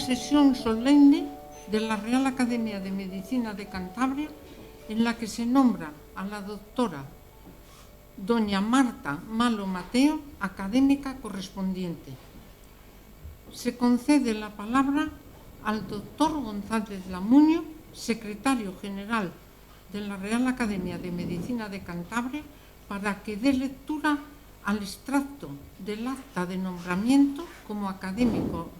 sesión solemne de la Real Academia de Medicina de Cantabria, en la que se nombra a la doctora doña Marta Malo Mateo, académica correspondiente. Se concede la palabra al doctor González Lamuño, secretario general de la Real Academia de Medicina de Cantabria, para que dé lectura al extracto del acta de nombramiento como académico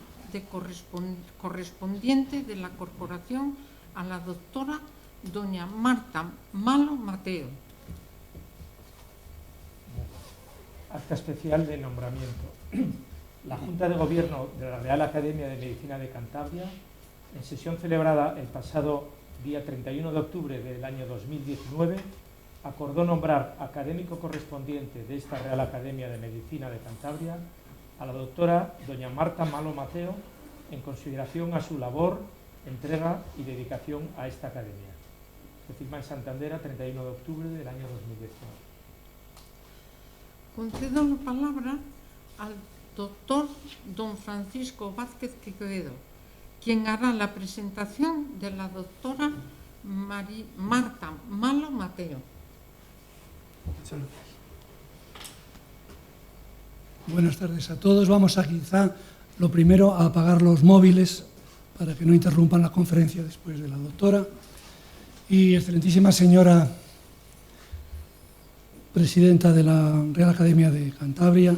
correspondiente de la corporación a la doctora doña Marta Malo Mateo. Acta especial de nombramiento. La Junta de Gobierno de la Real Academia de Medicina de Cantabria, en sesión celebrada el pasado día 31 de octubre del año 2019, acordó nombrar académico correspondiente de esta Real Academia de Medicina de Cantabria a la doctora doña Marta Malo Mateo, en consideración a su labor, entrega y dedicación a esta academia. Se firma en Santander a 31 de octubre del año 2019. Concedo la palabra al doctor don Francisco Vázquez Quevedo, quien hará la presentación de la doctora Marta Malo Mateo. Muchas gracias. Buenas tardes a todos. Vamos a quizá lo primero a apagar los móviles para que no interrumpan la conferencia después de la doctora. Y excelentísima señora presidenta de la Real Academia de Cantabria,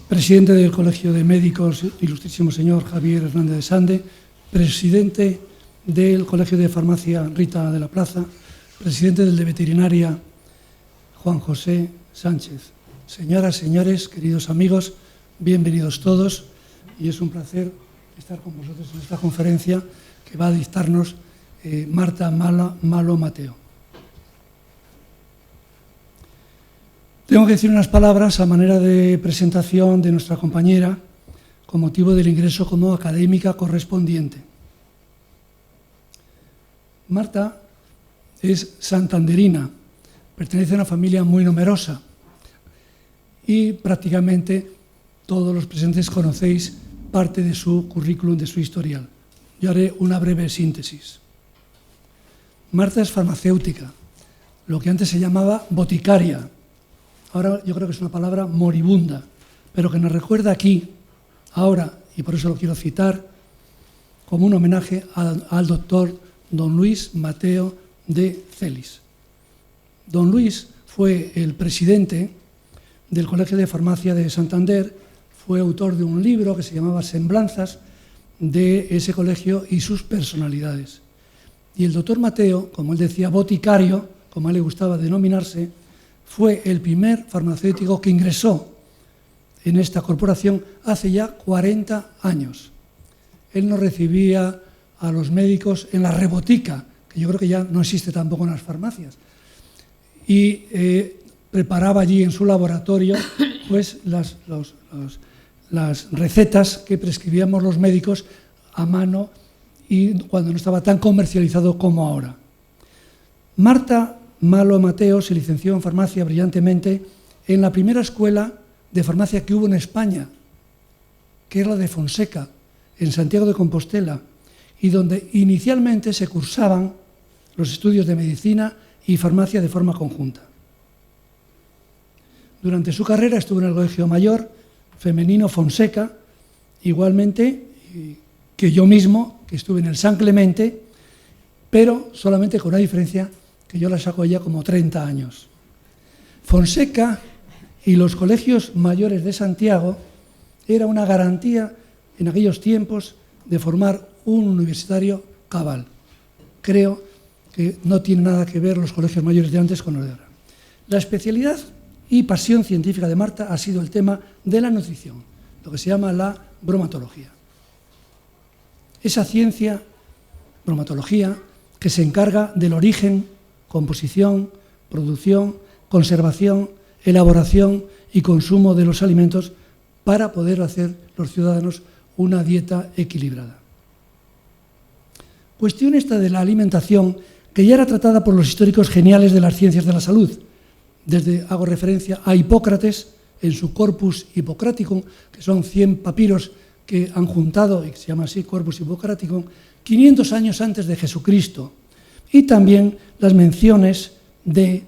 presidente del Colegio de Médicos, ilustrísimo señor Javier Hernández de Sande, presidente del Colegio de Farmacia Rita de la Plaza, presidente del de Veterinaria Juan José Sánchez. Señoras, señores, queridos amigos, bienvenidos todos, y es un placer estar con vosotros en esta conferencia que va a dictarnos Marta Malo Mateo. Tengo que decir unas palabras a manera de presentación de nuestra compañera con motivo del ingreso como académica correspondiente. Marta es santanderina, pertenece a una familia muy numerosa y prácticamente todos los presentes conocéis parte de su currículum, de su historial. Yo haré una breve síntesis. Marta es farmacéutica, lo que antes se llamaba boticaria. Ahora yo creo que es una palabra moribunda, pero que nos recuerda aquí, ahora, y por eso lo quiero citar, como un homenaje al doctor don Luis Mateo de Celis. Don Luis fue el presidente del Colegio de Farmacia de Santander, fue autor de un libro que se llamaba Semblanzas de ese colegio y sus personalidades. Y el doctor Mateo, como él decía, boticario, como a él le gustaba denominarse, fue el primer farmacéutico que ingresó en esta corporación hace ya 40 años. Él no recibía a los médicos en la rebotica, que yo creo que ya no existe tampoco en las farmacias, y preparaba allí en su laboratorio pues, las recetas que prescribíamos los médicos a mano y cuando no estaba tan comercializado como ahora. Marta Malo Mateo se licenció en farmacia brillantemente en la primera escuela de farmacia que hubo en España, que es la de Fonseca, en Santiago de Compostela, y donde inicialmente se cursaban los estudios de medicina y farmacia de forma conjunta. Durante su carrera estuvo en el Colegio Mayor Femenino Fonseca, igualmente que yo mismo, que estuve en el San Clemente, pero solamente con una diferencia que yo la saco ya como 30 años. Fonseca y los colegios mayores de Santiago era una garantía en aquellos tiempos de formar un universitario cabal. Creo que no tiene nada que ver los colegios mayores de antes con los de ahora. La especialidad y pasión científica de Marta ha sido el tema de la nutrición, lo que se llama la bromatología. Esa ciencia, bromatología, que se encarga del origen, composición, producción, conservación, elaboración y consumo de los alimentos para poder hacer los ciudadanos una dieta equilibrada. Cuestión esta de la alimentación que ya era tratada por los históricos geniales de las ciencias de la salud. Hago referencia a Hipócrates en su Corpus Hippocraticum, que son 100 papiros que han juntado, y que se llama así Corpus Hippocraticum, 500 años antes de Jesucristo, y también las menciones de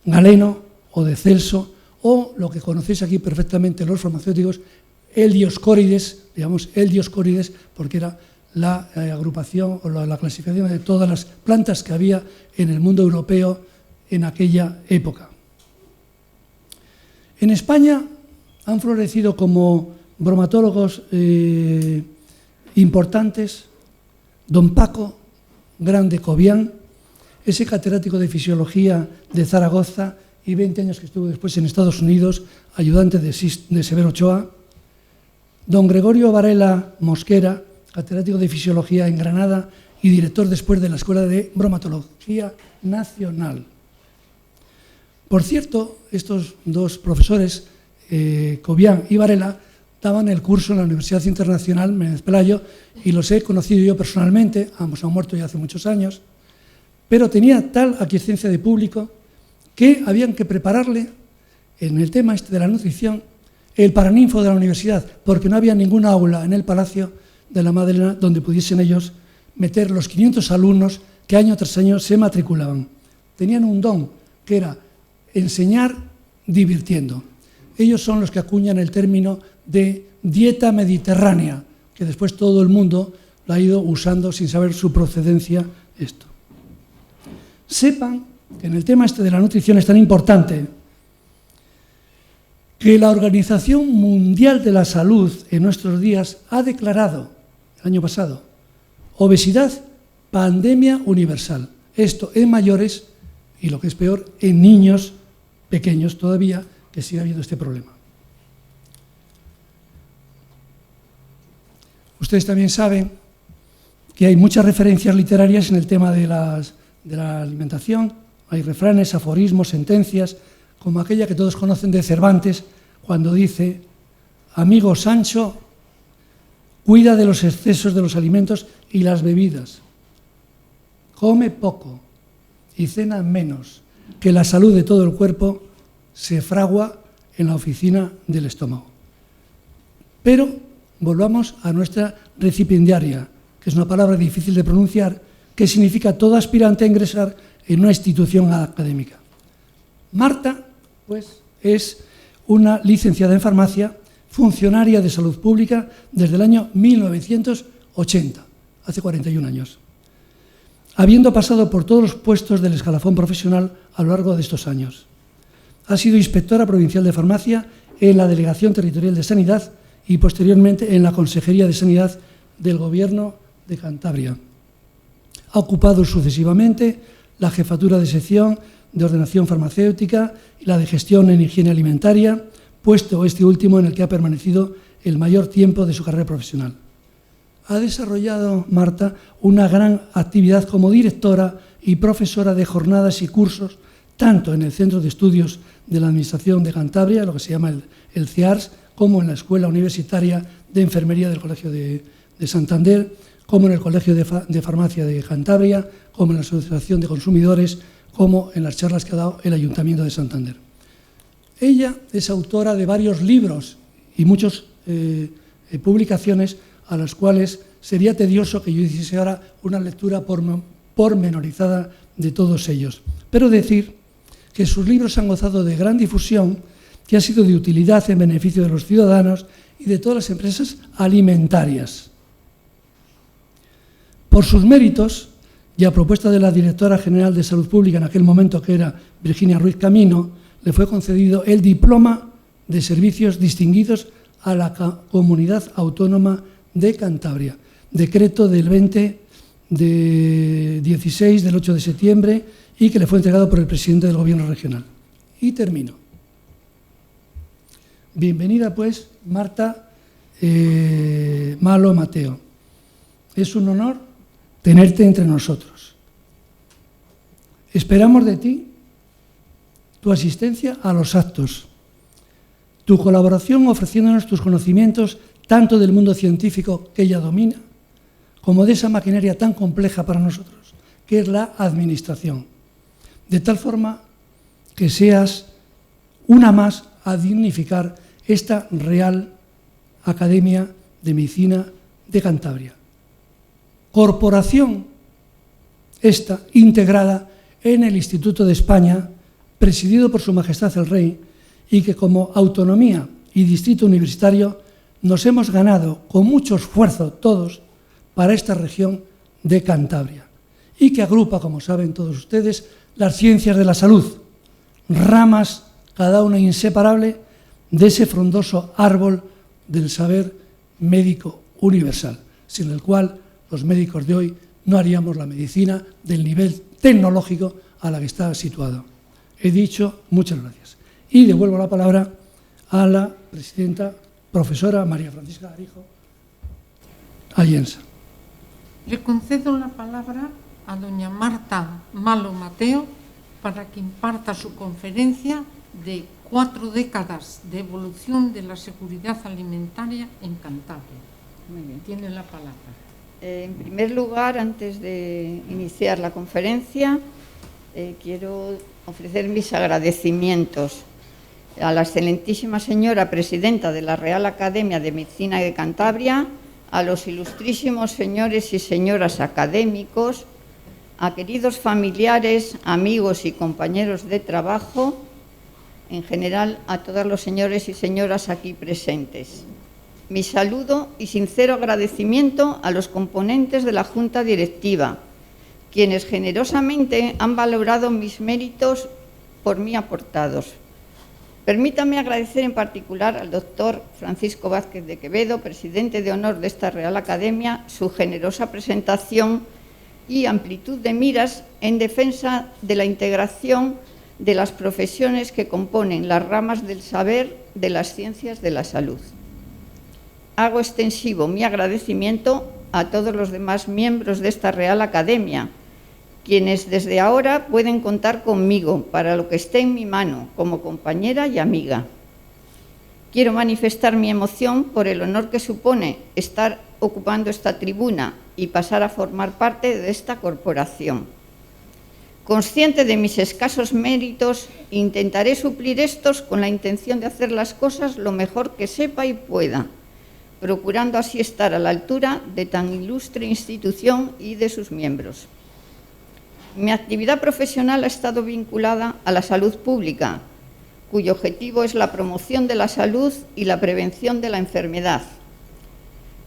Galeno o de Celso, o lo que conocéis aquí perfectamente los farmacéuticos, el Dioscórides, digamos el Dioscórides, porque era la agrupación o la clasificación de todas las plantas que había en el mundo europeo en aquella época. En España han florecido como bromatólogos importantes don Paco Grande Cobian, ese catedrático de fisiología de Zaragoza y 20 años que estuvo después en Estados Unidos, ayudante de Severo Ochoa, don Gregorio Varela Mosquera, catedrático de fisiología en Granada y director después de la Escuela de Bromatología Nacional. Por cierto, estos dos profesores, Cobian y Varela, daban el curso en la Universidad Internacional Menéndez Pelayo y los he conocido yo personalmente, ambos han muerto ya hace muchos años, pero tenía tal aquiescencia de público que habían que prepararle en el tema este de la nutrición el paraninfo de la universidad, porque no había ninguna aula en el Palacio de la Madalena donde pudiesen ellos meter los 500 alumnos que año tras año se matriculaban. Tenían un don que era enseñar divirtiendo. Ellos son los que acuñan el término de dieta mediterránea, que después todo el mundo lo ha ido usando sin saber su procedencia esto. Sepan que en el tema este de la nutrición es tan importante que la Organización Mundial de la Salud en nuestros días ha declarado, el año pasado, obesidad pandemia universal. Esto en mayores y, lo que es peor, en niños pequeños todavía, que sigue habiendo este problema. Ustedes también saben que hay muchas referencias literarias en el tema de la alimentación. Hay refranes, aforismos, sentencias, como aquella que todos conocen de Cervantes, cuando dice: amigo Sancho, cuida de los excesos de los alimentos y las bebidas. Come poco y cena menos, que la salud de todo el cuerpo se fragua en la oficina del estómago. Pero volvamos a nuestra recipiendaria, que es una palabra difícil de pronunciar, que significa todo aspirante a ingresar en una institución académica. Marta, pues, es una licenciada en farmacia, funcionaria de salud pública desde el año 1980, hace 41 años, habiendo pasado por todos los puestos del escalafón profesional a lo largo de estos años. Ha sido inspectora provincial de farmacia en la Delegación Territorial de Sanidad y posteriormente en la Consejería de Sanidad del Gobierno de Cantabria. Ha ocupado sucesivamente la jefatura de sección de ordenación farmacéutica y la de gestión en higiene alimentaria, puesto este último en el que ha permanecido el mayor tiempo de su carrera profesional. Ha desarrollado, Marta, una gran actividad como directora y profesora de jornadas y cursos, tanto en el Centro de Estudios de la Administración de Cantabria, lo que se llama el CEARS, como en la Escuela Universitaria de Enfermería del Colegio de Santander, como en el Colegio de Farmacia de Cantabria, como en la Asociación de Consumidores, como en las charlas que ha dado el Ayuntamiento de Santander. Ella es autora de varios libros y muchas publicaciones a las cuales sería tedioso que yo hiciese ahora una lectura pormenorizada de todos ellos. Pero decir que sus libros han gozado de gran difusión, que ha sido de utilidad en beneficio de los ciudadanos y de todas las empresas alimentarias. Por sus méritos, y a propuesta de la directora general de Salud Pública en aquel momento, que era Virginia Ruiz Camino, le fue concedido el diploma de servicios distinguidos a la Comunidad Autónoma de Cantabria, decreto del 16 del 8 de septiembre y que le fue entregado por el presidente del Gobierno regional. Y termino. Bienvenida, pues, Marta Malo Mateo. Es un honor tenerte entre nosotros. Esperamos de ti tu asistencia a los actos, tu colaboración ofreciéndonos tus conocimientos tanto del mundo científico que ella domina, como de esa maquinaria tan compleja para nosotros, que es la administración, de tal forma que seas una más a dignificar esta Real Academia de Medicina de Cantabria. Corporación esta integrada en el Instituto de España, presidido por Su Majestad el Rey, y que como autonomía y distrito universitario nos hemos ganado con mucho esfuerzo todos para esta región de Cantabria, y que agrupa, como saben todos ustedes, las ciencias de la salud, ramas cada una inseparable de ese frondoso árbol del saber médico universal, sin el cual los médicos de hoy no haríamos la medicina del nivel tecnológico a la que está situado. He dicho, muchas gracias. Y devuelvo la palabra a la presidenta, profesora María Francisca Garijo Allensa. Le concedo la palabra a doña Marta Malo Mateo para que imparta su conferencia de 4 décadas de evolución de la seguridad alimentaria en Cantabria. Muy bien. Tiene la palabra. En primer lugar, antes de iniciar la conferencia, quiero ofrecer mis agradecimientos a la excelentísima señora presidenta de la Real Academia de Medicina de Cantabria, a los ilustrísimos señores y señoras académicos, a queridos familiares, amigos y compañeros de trabajo, en general a todos los señores y señoras aquí presentes. Mi saludo y sincero agradecimiento a los componentes de la Junta Directiva, quienes generosamente han valorado mis méritos por mí aportados. Permítame agradecer en particular al doctor Francisco Vázquez de Quevedo, presidente de honor de esta Real Academia, su generosa presentación y amplitud de miras en defensa de la integración de las profesiones que componen las ramas del saber de las ciencias de la salud. Hago extensivo mi agradecimiento a todos los demás miembros de esta Real Academia, quienes desde ahora pueden contar conmigo para lo que esté en mi mano como compañera y amiga. Quiero manifestar mi emoción por el honor que supone estar ocupando esta tribuna y pasar a formar parte de esta corporación. Consciente de mis escasos méritos, intentaré suplir estos con la intención de hacer las cosas lo mejor que sepa y pueda, procurando así estar a la altura de tan ilustre institución y de sus miembros. Mi actividad profesional ha estado vinculada a la salud pública, cuyo objetivo es la promoción de la salud y la prevención de la enfermedad.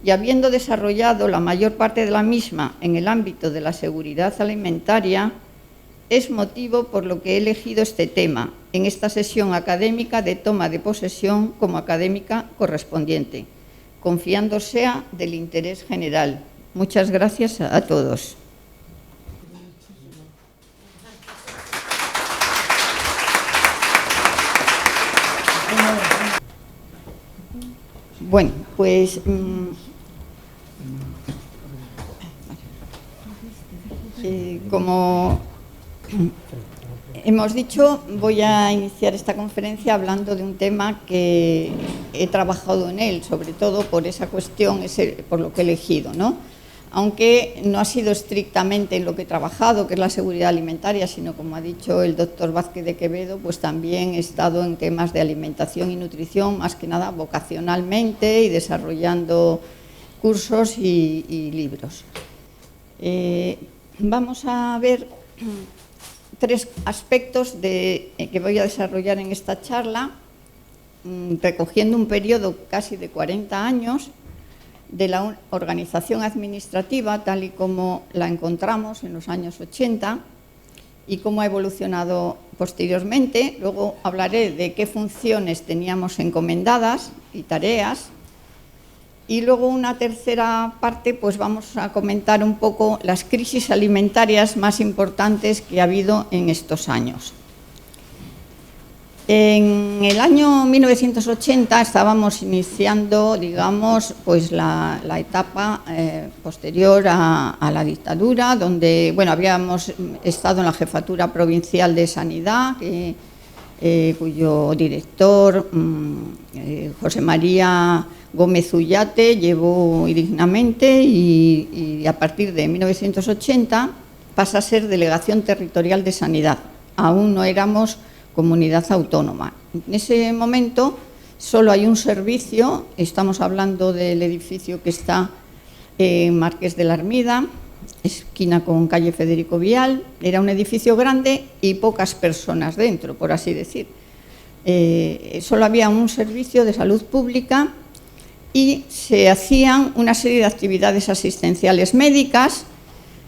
Y habiendo desarrollado la mayor parte de la misma en el ámbito de la seguridad alimentaria, es motivo por lo que he elegido este tema en esta sesión académica de toma de posesión como académica correspondiente, confiando sea del interés general. Muchas gracias a todos. Bueno, pues como hemos dicho, voy a iniciar esta conferencia hablando de un tema que he trabajado en él, sobre todo por esa cuestión, por lo que he elegido, ¿no? Aunque no ha sido estrictamente en lo que he trabajado, que es la seguridad alimentaria, sino, como ha dicho el doctor Vázquez de Quevedo, pues también he estado en temas de alimentación y nutrición, más que nada vocacionalmente y desarrollando cursos y libros. Vamos a ver 3 aspectos que voy a desarrollar en esta charla, recogiendo un periodo casi de 40 años de la organización administrativa tal y como la encontramos en los años 80 y cómo ha evolucionado posteriormente. Luego hablaré de qué funciones teníamos encomendadas y tareas. Y luego una tercera parte, pues vamos a comentar un poco las crisis alimentarias más importantes que ha habido en estos años. En el año 1980 estábamos iniciando, digamos, pues la etapa posterior a la dictadura, donde, bueno, habíamos estado en la Jefatura Provincial de Sanidad, cuyo director, José María Gómez Ullate, llevó dignamente y a partir de 1980 pasa a ser Delegación Territorial de Sanidad. Aún no éramos comunidad autónoma. En ese momento solo hay un servicio, estamos hablando del edificio que está en Marqués de la Ermida, esquina con calle Federico Vial. Era un edificio grande y pocas personas dentro, por así decir. Solo había un servicio de salud pública y se hacían una serie de actividades asistenciales médicas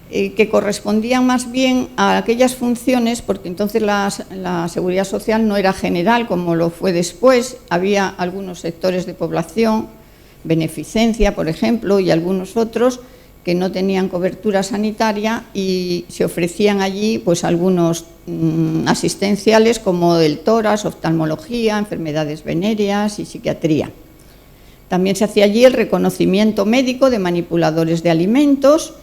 que correspondían más bien a aquellas funciones, porque entonces la seguridad social no era general como lo fue después. Había algunos sectores de población, beneficencia, por ejemplo, y algunos otros que no tenían cobertura sanitaria y se ofrecían allí pues algunos asistenciales como el tórax, oftalmología, enfermedades venéreas y psiquiatría. También se hacía allí el reconocimiento médico de manipuladores de alimentos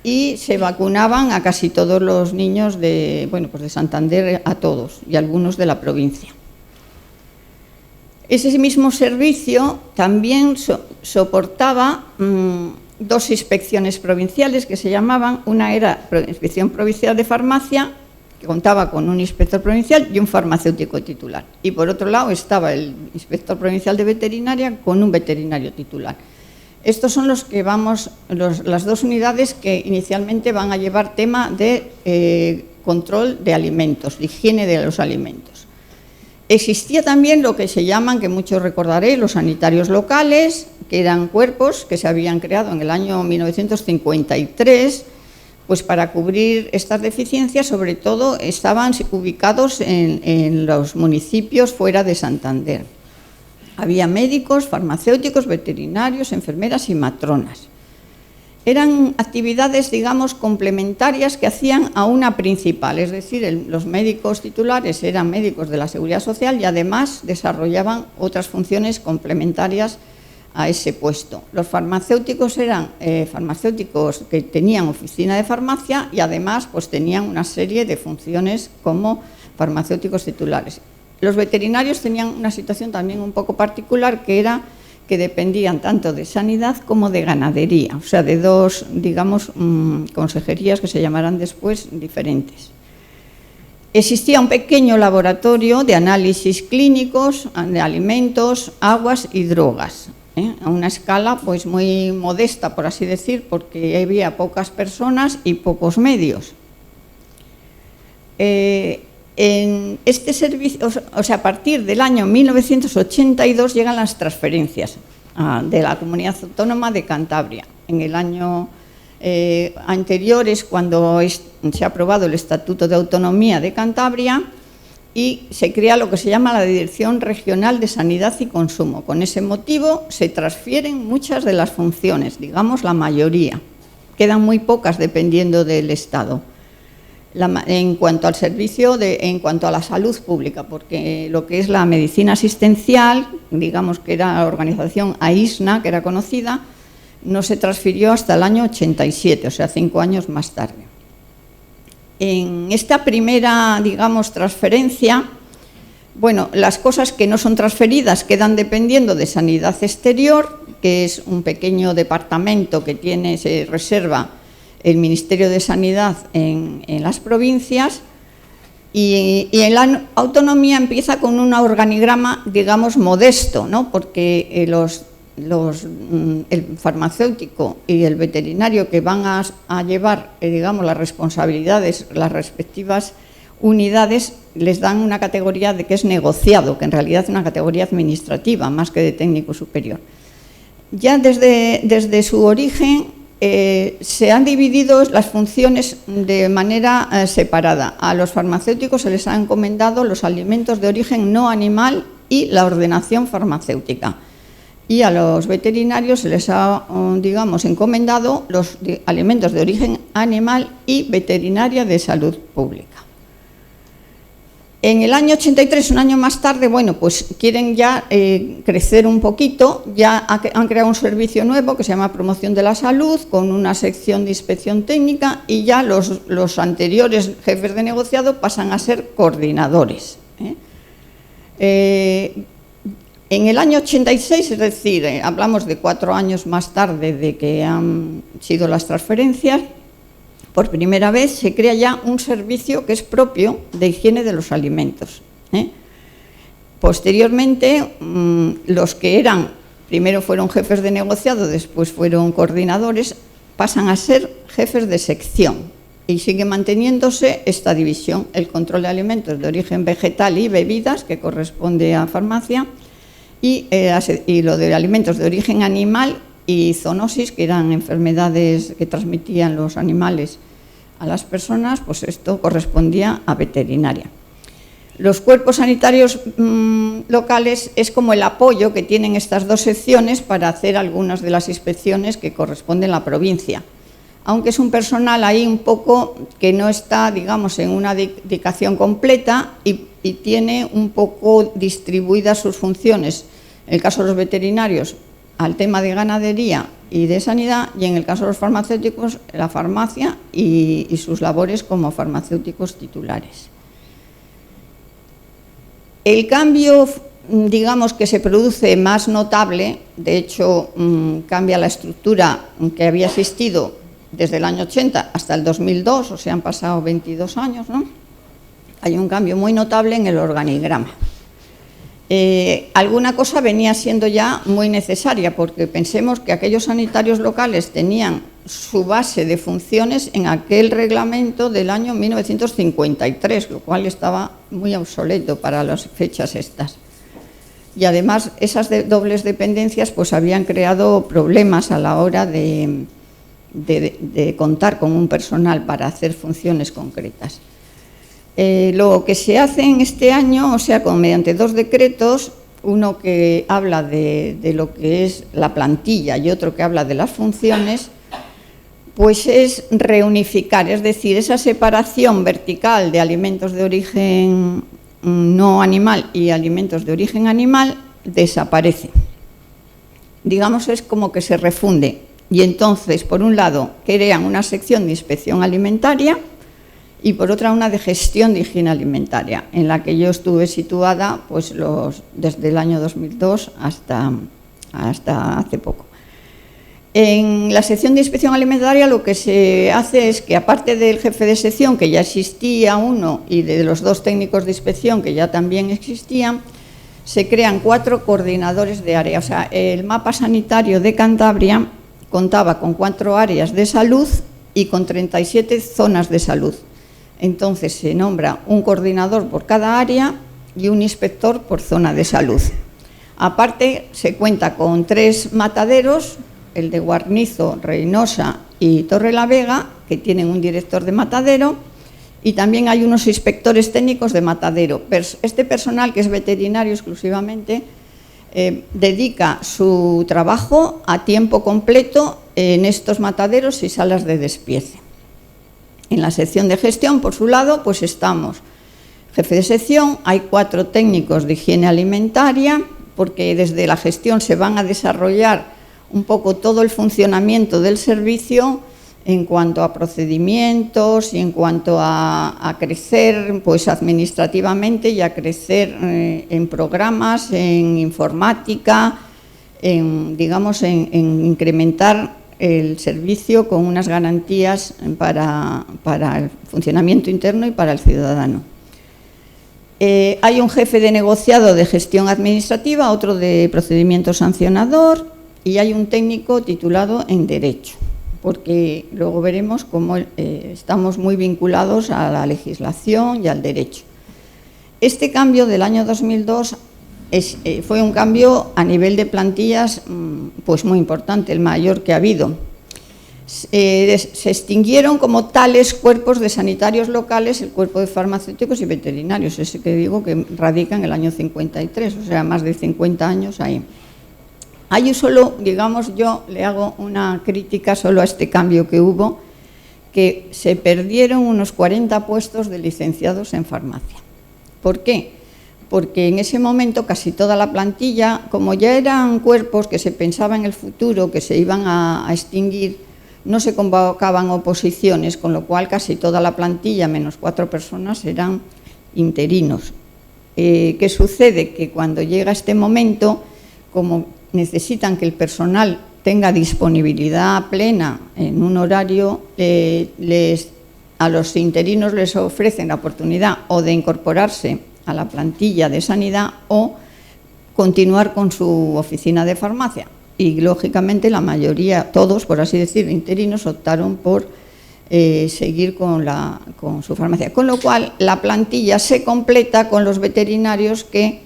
y se vacunaban a casi todos los niños de Santander, a todos, y algunos de la provincia. Ese mismo servicio también soportaba dos inspecciones provinciales que se llamaban. Una era Inspección Provincial de Farmacia, que contaba con un inspector provincial y un farmacéutico titular. Y por otro lado estaba el inspector provincial de veterinaria con un veterinario titular. Estos son las dos unidades que inicialmente van a llevar tema de control de alimentos, de higiene de los alimentos. Existía también lo que se llaman, que muchos recordaréis, los sanitarios locales, que eran cuerpos que se habían creado en el año 1953, pues para cubrir estas deficiencias. Sobre todo estaban ubicados en los municipios fuera de Santander. Había médicos, farmacéuticos, veterinarios, enfermeras y matronas. Eran actividades, digamos, complementarias que hacían a una principal, es decir, los médicos titulares eran médicos de la Seguridad Social y además desarrollaban otras funciones complementarias a ese puesto. Los farmacéuticos eran farmacéuticos que tenían oficina de farmacia y además pues tenían una serie de funciones como farmacéuticos titulares. Los veterinarios tenían una situación también un poco particular, que era que dependían tanto de sanidad como de ganadería, o sea, de dos, digamos, consejerías que se llamarán después diferentes. Existía un pequeño laboratorio de análisis clínicos de alimentos, aguas y drogas, a una escala pues muy modesta, por así decir, porque había pocas personas y pocos medios. En este servicio, o sea, a partir del año 1982 llegan las transferencias de la Comunidad Autónoma de Cantabria. En el año anterior es cuando se ha aprobado el Estatuto de Autonomía de Cantabria y se crea lo que se llama la Dirección Regional de Sanidad y Consumo. Con ese motivo se transfieren muchas de las funciones, digamos la mayoría. Quedan muy pocas dependiendo del Estado. En cuanto al servicio, en cuanto a la salud pública, porque lo que es la medicina asistencial, digamos que era la organización AISNA, que era conocida, no se transfirió hasta el año 87, o sea, 5 años más tarde. En esta primera, digamos, transferencia, bueno, las cosas que no son transferidas quedan dependiendo de Sanidad Exterior, que es un pequeño departamento que se reserva el Ministerio de Sanidad en las provincias, y en la autonomía empieza con un organigrama, digamos, modesto, ¿no? Porque el farmacéutico y el veterinario que van a llevar, digamos, las responsabilidades, las respectivas unidades, les dan una categoría de que es negociado, que en realidad es una categoría administrativa más que de técnico superior. Ya desde su origen se han dividido las funciones de manera separada. A los farmacéuticos se les ha encomendado los alimentos de origen no animal y la ordenación farmacéutica. Y a los veterinarios se les ha, digamos, encomendado los alimentos de origen animal y veterinaria de salud pública. En el año 83, un año más tarde, bueno, pues quieren ya crecer un poquito, ya han creado un servicio nuevo que se llama Promoción de la Salud, con una sección de inspección técnica, y ya los anteriores jefes de negociado pasan a ser coordinadores. En el año 86, es decir, hablamos de 4 años más tarde de que han sido las transferencias, por primera vez se crea ya un servicio que es propio de higiene de los alimentos. Posteriormente, los que eran, primero fueron jefes de negociado, después fueron coordinadores, pasan a ser jefes de sección y sigue manteniéndose esta división, el control de alimentos de origen vegetal y bebidas, que corresponde a farmacia, y lo de alimentos de origen animal y zoonosis, que eran enfermedades que transmitían los animales a las personas, pues esto correspondía a veterinaria. Los cuerpos sanitarios locales es como el apoyo que tienen estas dos secciones para hacer algunas de las inspecciones que corresponden a la provincia, aunque es un personal ahí un poco que no está, digamos, en una dedicación completa y tiene un poco distribuidas sus funciones, en el caso de los veterinarios, al tema de ganadería y de sanidad, y en el caso de los farmacéuticos, la farmacia y sus labores como farmacéuticos titulares. El cambio, digamos, que se produce más notable, de hecho, cambia la estructura que había existido desde el año 80 hasta el 2002, o sea, han pasado 22 años, ¿no? Hay un cambio muy notable en el organigrama. Alguna cosa venía siendo ya muy necesaria, porque pensemos que aquellos sanitarios locales tenían su base de funciones en aquel reglamento del año 1953, lo cual estaba muy obsoleto para las fechas estas. Y además esas dobles dependencias pues habían creado problemas a la hora de contar con un personal para hacer funciones concretas. Lo que se hace en este año, o sea, mediante dos decretos, uno que habla de lo que es la plantilla y otro que habla de las funciones, pues es reunificar, es decir, esa separación vertical de alimentos de origen no animal y alimentos de origen animal desaparece. Digamos, es como que se refunde. Y entonces, por un lado, crean una sección de inspección alimentaria y por otra una de gestión de higiene alimentaria, en la que yo estuve situada pues desde el año 2002 hasta hace poco. En la sección de inspección alimentaria lo que se hace es que, aparte del jefe de sección, que ya existía uno, y de los dos técnicos de inspección, que ya también existían, se crean 4 coordinadores de área. O sea, el mapa sanitario de Cantabria contaba con 4 áreas de salud y con 37 zonas de salud. Entonces se nombra un coordinador por cada área y un inspector por zona de salud. Aparte se cuenta con 3 mataderos, el de Guarnizo, Reynosa y Torrelavega, que tienen un director de matadero, y también hay unos inspectores técnicos de matadero. Este personal, que es veterinario exclusivamente, dedica su trabajo a tiempo completo en estos mataderos y salas de despiece. En la sección de gestión, por su lado, pues estamos jefe de sección, hay 4 técnicos de higiene alimentaria, porque desde la gestión se van a desarrollar un poco todo el funcionamiento del servicio en cuanto a procedimientos y en cuanto a crecer pues administrativamente y a crecer en programas, en informática, digamos, en incrementar el servicio con unas garantías para el funcionamiento interno y para el ciudadano. Hay un jefe de negociado de gestión administrativa, otro de procedimiento sancionador y hay un técnico titulado en Derecho, porque luego veremos cómo estamos muy vinculados a la legislación y al derecho. Este cambio del año 2002 fue un cambio a nivel de plantillas pues muy importante, el mayor que ha habido. Se extinguieron como tales cuerpos de sanitarios locales, el cuerpo de farmacéuticos y veterinarios, ese que digo que radica en el año 53, o sea, más de 50 años ahí. Hay solo, digamos, yo le hago una crítica solo a este cambio que hubo, que se perdieron unos 40 puestos de licenciados en farmacia. ¿Por qué? Porque en ese momento casi toda la plantilla, como ya eran cuerpos que se pensaba en el futuro, que se iban a extinguir, no se convocaban oposiciones, con lo cual casi toda la plantilla, menos 4 personas, eran interinos. ¿Qué sucede? Que cuando llega este momento, como necesitan que el personal tenga disponibilidad plena en un horario, a los interinos les ofrecen la oportunidad o de incorporarse a la plantilla de sanidad o continuar con su oficina de farmacia. Y, lógicamente, la mayoría, todos, por así decir, interinos, optaron por seguir con su farmacia. Con lo cual, la plantilla se completa con los veterinarios que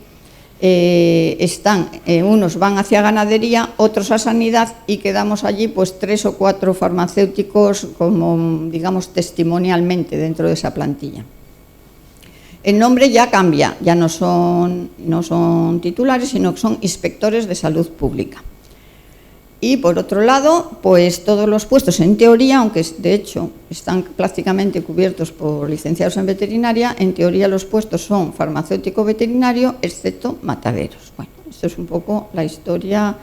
unos van hacia ganadería, otros a sanidad, y quedamos allí pues 3 o 4 farmacéuticos como, digamos, testimonialmente dentro de esa plantilla. El nombre ya cambia, ya no son titulares, sino que son inspectores de salud pública. Y, por otro lado, pues todos los puestos, en teoría, aunque de hecho están prácticamente cubiertos por licenciados en veterinaria, en teoría los puestos son farmacéutico veterinario, excepto mataderos. Bueno, esto es un poco la historia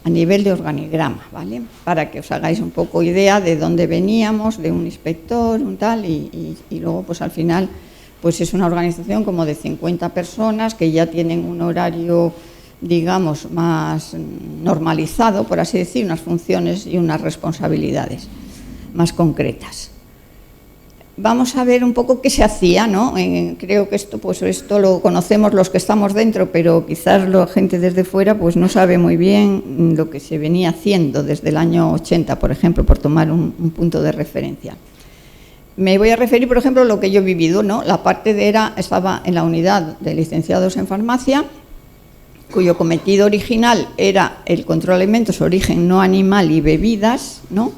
a nivel de organigrama, ¿vale? Para que os hagáis un poco idea de dónde veníamos, de un inspector, un tal, y luego, pues al final, pues es una organización como de 50 personas que ya tienen un horario, digamos, más normalizado, por así decir, unas funciones y unas responsabilidades más concretas. Vamos a ver un poco qué se hacía, ¿no? Creo que esto lo conocemos los que estamos dentro, pero quizás la gente desde fuera pues no sabe muy bien lo que se venía haciendo desde el año 80, por ejemplo, por tomar un punto de referencia. Me voy a referir, por ejemplo, a lo que yo he vivido, ¿no? La parte estaba en la unidad de licenciados en farmacia, cuyo cometido original era el control de alimentos, origen no animal y bebidas, ¿no?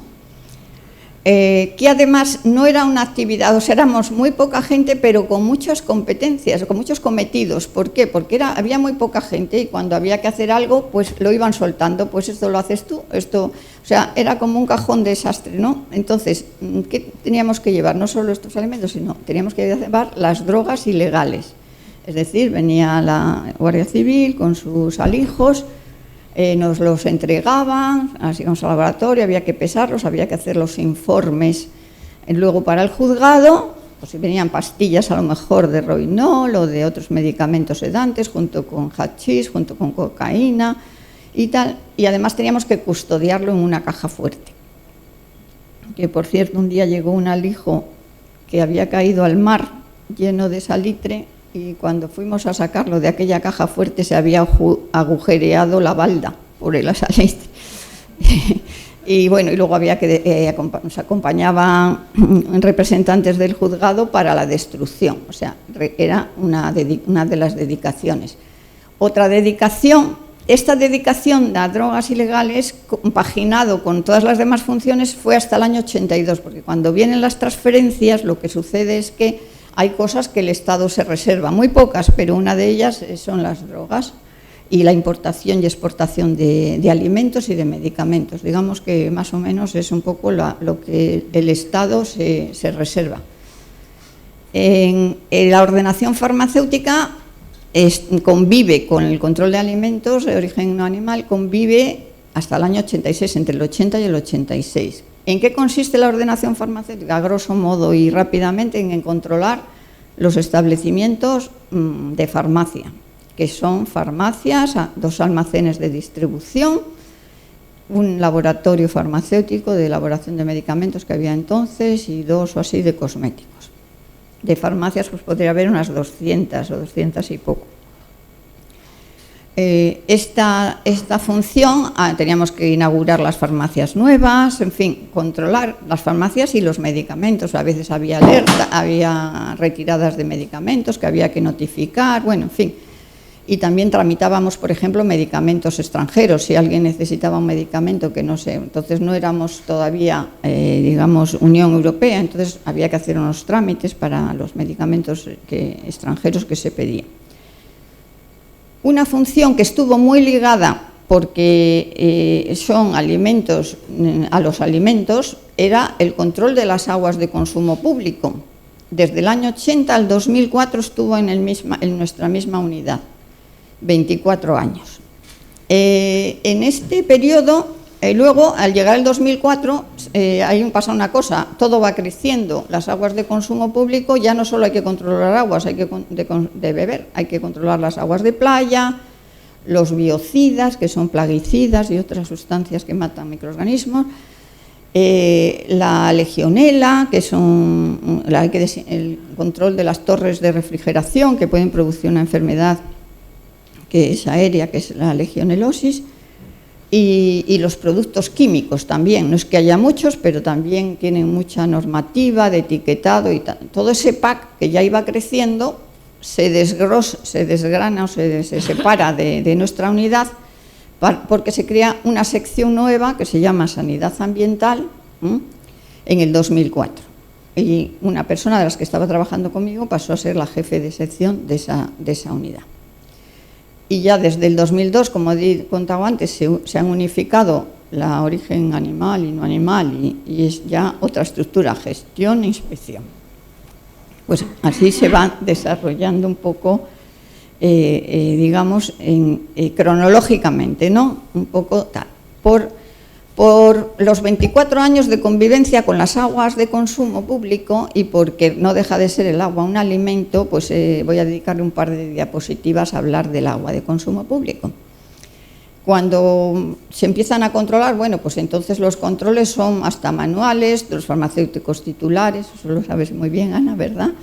Que además no era una actividad, o sea, éramos muy poca gente, pero con muchas competencias, con muchos cometidos. ¿Por qué? Porque había muy poca gente y cuando había que hacer algo, pues lo iban soltando, pues esto lo haces tú, esto, o sea, era como un cajón de desastre, ¿no? Entonces, ¿qué teníamos que llevar? No solo estos alimentos, sino teníamos que llevar las drogas ilegales. Es decir, venía la Guardia Civil con sus alijos, nos los entregaban, así íbamos al laboratorio, había que pesarlos, había que hacer los informes. Luego para el juzgado, pues si venían pastillas a lo mejor de Roinol o de otros medicamentos sedantes, junto con hachís, junto con cocaína y tal. Y además teníamos que custodiarlo en una caja fuerte. Que, por cierto, un día llegó un alijo que había caído al mar lleno de salitre, y cuando fuimos a sacarlo de aquella caja fuerte se había agujereado la balda por el salitre. Y bueno, y luego había que nos acompañaban representantes del juzgado para la destrucción, o sea, era una de las dedicaciones. Otra dedicación, esta dedicación a drogas ilegales, compaginado con todas las demás funciones, fue hasta el año 82, porque cuando vienen las transferencias lo que sucede es que hay cosas que el Estado se reserva, muy pocas, pero una de ellas son las drogas y la importación y exportación de alimentos y de medicamentos. Digamos que más o menos es un poco lo que el Estado se reserva. En la ordenación farmacéutica convive con el control de alimentos de origen no animal, convive hasta el año 86, entre el 80 y el 86. ¿En qué consiste la ordenación farmacéutica? A grosso modo y rápidamente en controlar los establecimientos de farmacia, que son farmacias, 2 almacenes de distribución, un laboratorio farmacéutico de elaboración de medicamentos que había entonces y 2 o así de cosméticos. De farmacias pues podría haber unas 200 o 200 y poco. Esta función, teníamos que inaugurar las farmacias nuevas, en fin, controlar las farmacias y los medicamentos. A veces había alerta, había retiradas de medicamentos que había que notificar, bueno, en fin. Y también tramitábamos, por ejemplo, medicamentos extranjeros. Si alguien necesitaba un medicamento que no sé, entonces no éramos todavía, digamos, Unión Europea, entonces había que hacer unos trámites para los medicamentos extranjeros que se pedían. Una función que estuvo muy ligada, porque son alimentos, a los alimentos, era el control de las aguas de consumo público. Desde el año 80 al 2004 estuvo en nuestra misma unidad, 24 años. En este periodo, luego, al llegar el 2004, ahí pasa una cosa, todo va creciendo, las aguas de consumo público, ya no solo hay que controlar aguas de beber, hay que controlar las aguas de playa, los biocidas, que son plaguicidas y otras sustancias que matan microorganismos, la legionela, que son el control de las torres de refrigeración que pueden producir una enfermedad que es aérea, que es la legionelosis, y los productos químicos también. No es que haya muchos, pero también tienen mucha normativa de etiquetado y tal. Todo ese pack que ya iba creciendo se desgrana o se separa de nuestra unidad, porque se crea una sección nueva que se llama Sanidad Ambiental en el 2004. Y una persona de las que estaba trabajando conmigo pasó a ser la jefe de sección de esa unidad. Y ya desde el 2002, como he contado antes, se han unificado la origen animal y no animal y es ya otra estructura, gestión e inspección. Pues así se va desarrollando un poco, digamos, cronológicamente, ¿no? Un poco tal. Por los 24 años de convivencia con las aguas de consumo público y porque no deja de ser el agua un alimento, pues voy a dedicarle un par de diapositivas a hablar del agua de consumo público. Cuando se empiezan a controlar, bueno, pues entonces los controles son hasta manuales, de los farmacéuticos titulares, eso lo sabes muy bien, Ana, ¿verdad?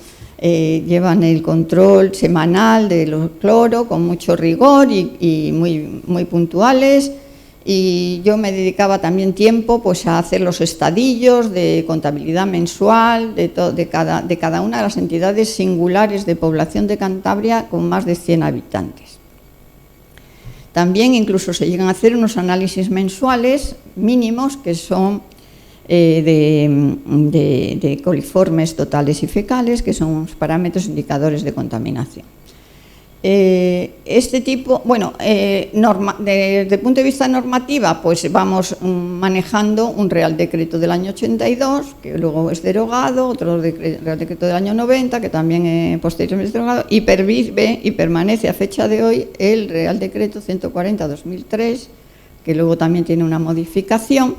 Llevan el control semanal del cloro con mucho rigor y muy puntuales. Y yo me dedicaba también tiempo pues a hacer los estadillos de contabilidad mensual de cada una de las entidades singulares de población de Cantabria con más de 100 habitantes. También incluso se llegan a hacer unos análisis mensuales mínimos que son de coliformes totales y fecales, que son unos parámetros indicadores de contaminación. Este tipo, bueno, desde el punto de vista normativa, pues vamos manejando un Real Decreto del año 82, que luego es derogado, otro Real Decreto del año 90, que también posteriormente es derogado, y pervive y permanece a fecha de hoy el Real Decreto 140-2003, que luego también tiene una modificación,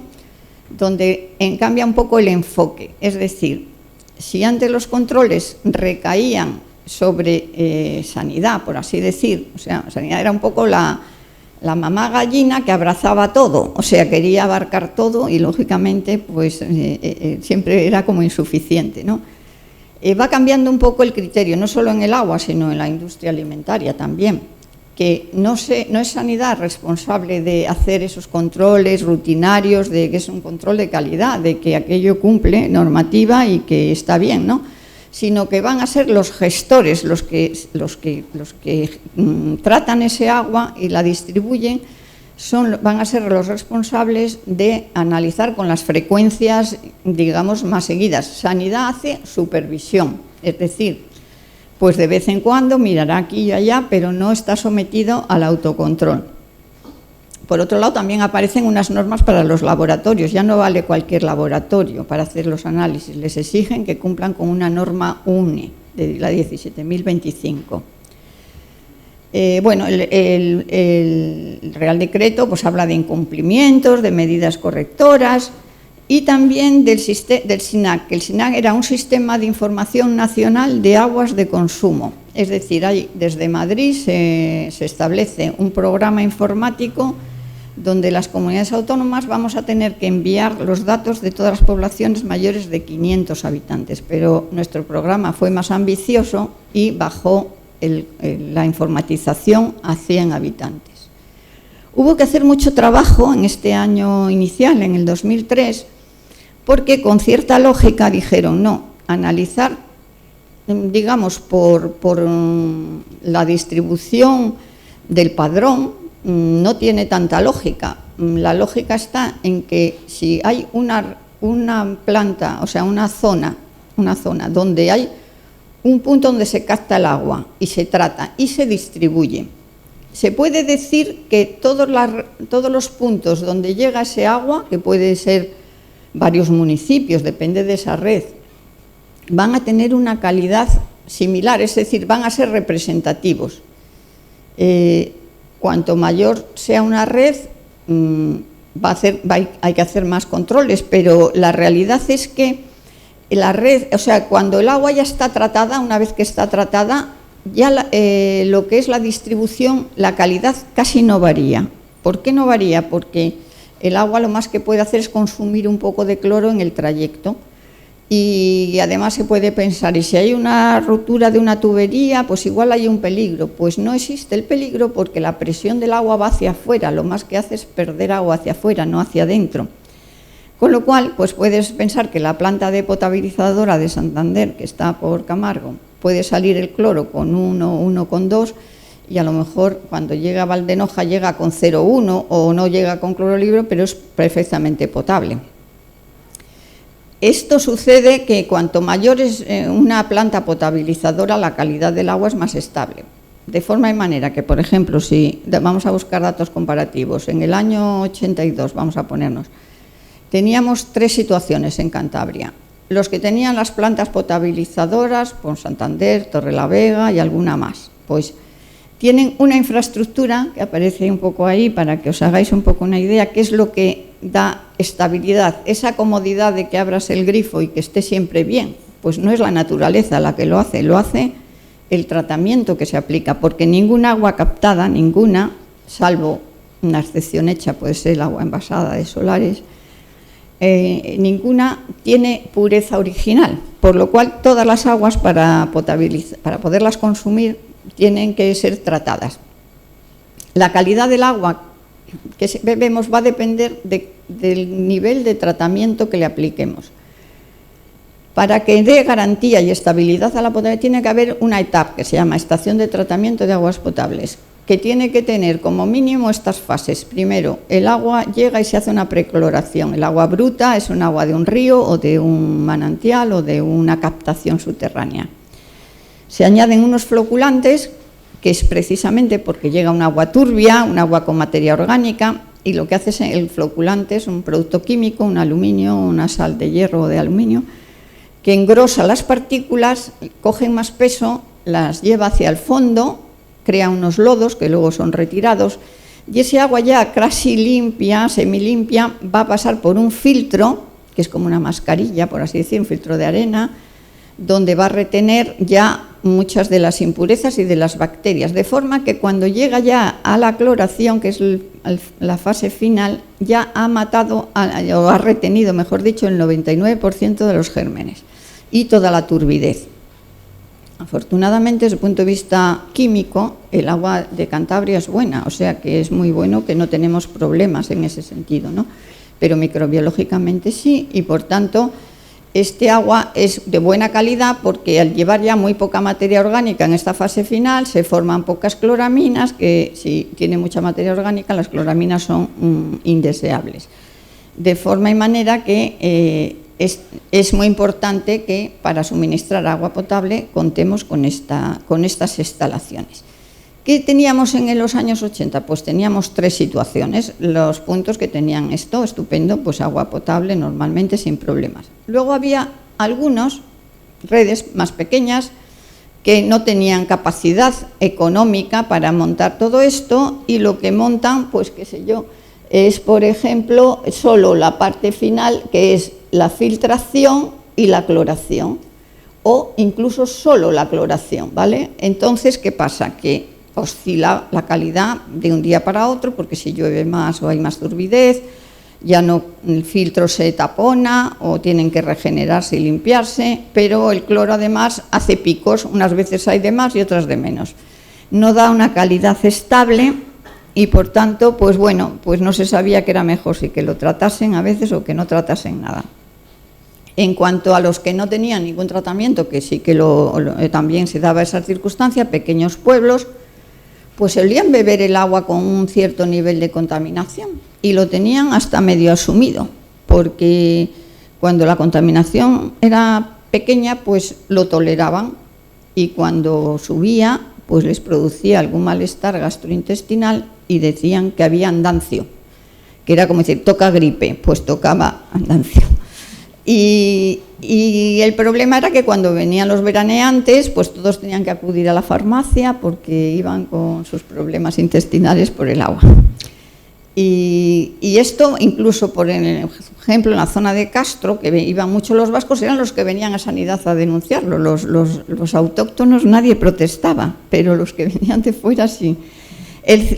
donde cambia un poco el enfoque. Es decir, si antes los controles recaían sobre sanidad, por así decir, o sea, sanidad era un poco la mamá gallina que abrazaba todo, o sea, quería abarcar todo y lógicamente pues siempre era como insuficiente, ¿no? Va cambiando un poco el criterio, no solo en el agua, sino en la industria alimentaria también, que no es sanidad responsable de hacer esos controles rutinarios, de que es un control de calidad, de que aquello cumple normativa y que está bien, ¿no? Sino que van a ser los gestores los que tratan ese agua y la distribuyen, van a ser los responsables de analizar con las frecuencias, digamos, más seguidas. Sanidad hace supervisión, es decir, pues de vez en cuando mirará aquí y allá, pero no está sometido al autocontrol. Por otro lado, también aparecen unas normas para los laboratorios. Ya no vale cualquier laboratorio para hacer los análisis. Les exigen que cumplan con una norma UNE, de la 17.025. Bueno, el Real Decreto pues habla de incumplimientos, de medidas correctoras y también del SINAC, que el SINAC era un sistema de información nacional de aguas de consumo. Es decir, desde Madrid se establece un programa informático donde las comunidades autónomas vamos a tener que enviar los datos de todas las poblaciones mayores de 500 habitantes, pero nuestro programa fue más ambicioso y bajó la informatización a 100 habitantes. Hubo que hacer mucho trabajo en este año inicial, en el 2003, porque con cierta lógica dijeron, no, analizar, digamos, por la distribución del padrón, no tiene tanta lógica. La lógica está en que si hay una planta, o sea, una zona donde hay un punto donde se capta el agua y se trata y se distribuye, se puede decir que todos los puntos donde llega ese agua, que puede ser varios municipios, depende de esa red, van a tener una calidad similar, es decir, van a ser representativos. Cuanto mayor sea una red, hay que hacer más controles, pero la realidad es que la red, o sea, cuando el agua ya está tratada, una vez que está tratada, ya lo que es la distribución, la calidad casi no varía. ¿Por qué no varía? Porque el agua lo más que puede hacer es consumir un poco de cloro en el trayecto. Y además se puede pensar, y si hay una rotura de una tubería, pues igual hay un peligro. Pues no existe el peligro porque la presión del agua va hacia afuera, lo más que hace es perder agua hacia afuera, no hacia adentro. Con lo cual, pues puedes pensar que la planta de potabilizadora de Santander, que está por Camargo, puede salir el cloro con 1,2 y a lo mejor cuando llega a Valdenoja llega con 0,1 o no llega con cloro libre, pero es perfectamente potable. Esto sucede que cuanto mayor es una planta potabilizadora, la calidad del agua es más estable. De forma y manera que, por ejemplo, si vamos a buscar datos comparativos, en el año 82, vamos a ponernos, teníamos 3 situaciones en Cantabria. Los que tenían las plantas potabilizadoras, pues Santander, Torrelavega y alguna más, pues tienen una infraestructura que aparece un poco ahí para que os hagáis un poco una idea, que es lo que da estabilidad, esa comodidad de que abras el grifo y que esté siempre bien. Pues no es la naturaleza la que lo hace el tratamiento que se aplica, porque ningún agua captada, ninguna, salvo una excepción hecha, puede ser el agua envasada de solares, ninguna tiene pureza original, por lo cual todas las aguas para poderlas consumir tienen que ser tratadas. La calidad del agua que bebemos va a depender del nivel de tratamiento que le apliquemos. Para que dé garantía y estabilidad a la potabilidad tiene que haber una etapa que se llama estación de tratamiento de aguas potables, que tiene que tener como mínimo estas fases. Primero, el agua llega y se hace una precloración. El agua bruta es un agua de un río o de un manantial o de una captación subterránea. Se añaden unos floculantes, que es precisamente porque llega un agua turbia, un agua con materia orgánica, y lo que hace es el floculante es un producto químico, un aluminio, una sal de hierro o de aluminio, que engrosa las partículas, cogen más peso, las lleva hacia el fondo, crea unos lodos que luego son retirados, y ese agua ya casi limpia, semilimpia, va a pasar por un filtro, que es como una mascarilla, por así decir, un filtro de arena, donde va a retener ya muchas de las impurezas y de las bacterias, de forma que cuando llega ya a la cloración, que es la fase final, ya ha matado, o ha retenido, mejor dicho, el 99% de los gérmenes y toda la turbidez. Afortunadamente, desde el punto de vista químico, el agua de Cantabria es buena, o sea que es muy bueno que no tenemos problemas en ese sentido, ¿no? Pero microbiológicamente sí, y por tanto este agua es de buena calidad porque al llevar ya muy poca materia orgánica en esta fase final se forman pocas cloraminas, que si tiene mucha materia orgánica las cloraminas son indeseables. De forma y manera que es muy importante que para suministrar agua potable contemos con estas instalaciones. ¿Qué teníamos en los años 80? Pues teníamos 3 situaciones. Los puntos que tenían esto, estupendo, pues agua potable normalmente sin problemas. Luego había algunas redes más pequeñas que no tenían capacidad económica para montar todo esto y lo que montan, pues qué sé yo, es por ejemplo solo la parte final que es la filtración y la cloración o incluso solo la cloración, ¿vale? Entonces, ¿qué pasa? Que oscila la calidad de un día para otro porque si llueve más o hay más turbidez, ya no, el filtro se tapona o tienen que regenerarse y limpiarse, pero el cloro además hace picos, unas veces hay de más y otras de menos. No da una calidad estable y por tanto, pues bueno, pues no se sabía que era mejor si que lo tratasen a veces o que no tratasen nada. En cuanto a los que no tenían ningún tratamiento, que sí que también se daba esa circunstancia, pequeños pueblos, pues solían beber el agua con un cierto nivel de contaminación y lo tenían hasta medio asumido, porque cuando la contaminación era pequeña, pues lo toleraban y cuando subía, pues les producía algún malestar gastrointestinal y decían que había andancio, que era como decir, toca gripe, pues tocaba andancio. Y el problema era que cuando venían los veraneantes, pues todos tenían que acudir a la farmacia porque iban con sus problemas intestinales por el agua. Y esto, incluso por ejemplo, en la zona de Castro, que iban mucho los vascos, eran los que venían a Sanidad a denunciarlo. Los autóctonos nadie protestaba, pero los que venían de fuera sí.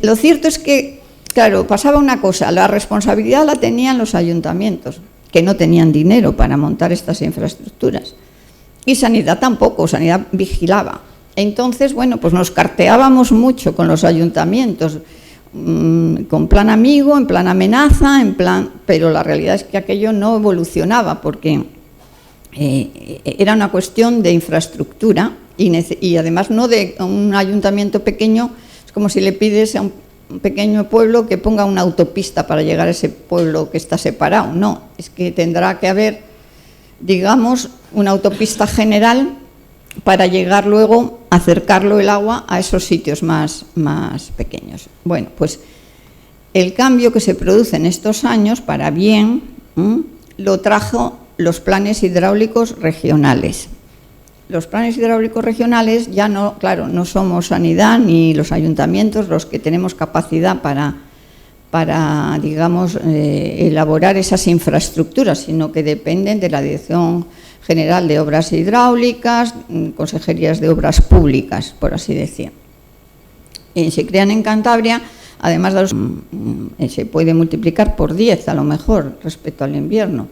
Lo cierto es que claro, pasaba una cosa, la responsabilidad la tenían los ayuntamientos, que no tenían dinero para montar estas infraestructuras. Y Sanidad tampoco, Sanidad vigilaba. Entonces, bueno, pues nos carteábamos mucho con los ayuntamientos, con plan amigo, en plan amenaza, pero la realidad es que aquello no evolucionaba porque era una cuestión de infraestructura y además no de un ayuntamiento pequeño. Es como si le pides a un pequeño pueblo que ponga una autopista para llegar a ese pueblo que está separado. No, es que tendrá que haber, digamos, una autopista general para llegar luego, acercarlo el agua a esos sitios más pequeños. Bueno, pues el cambio que se produce en estos años, para bien, lo trajo los planes hidráulicos regionales. Los planes hidráulicos regionales ya no, claro, no somos Sanidad ni los ayuntamientos los que tenemos capacidad para digamos, elaborar esas infraestructuras, sino que dependen de la Dirección General de Obras Hidráulicas, consejerías de obras públicas, por así decir. Se crean en Cantabria, además de se puede multiplicar por 10 a lo mejor respecto al invierno.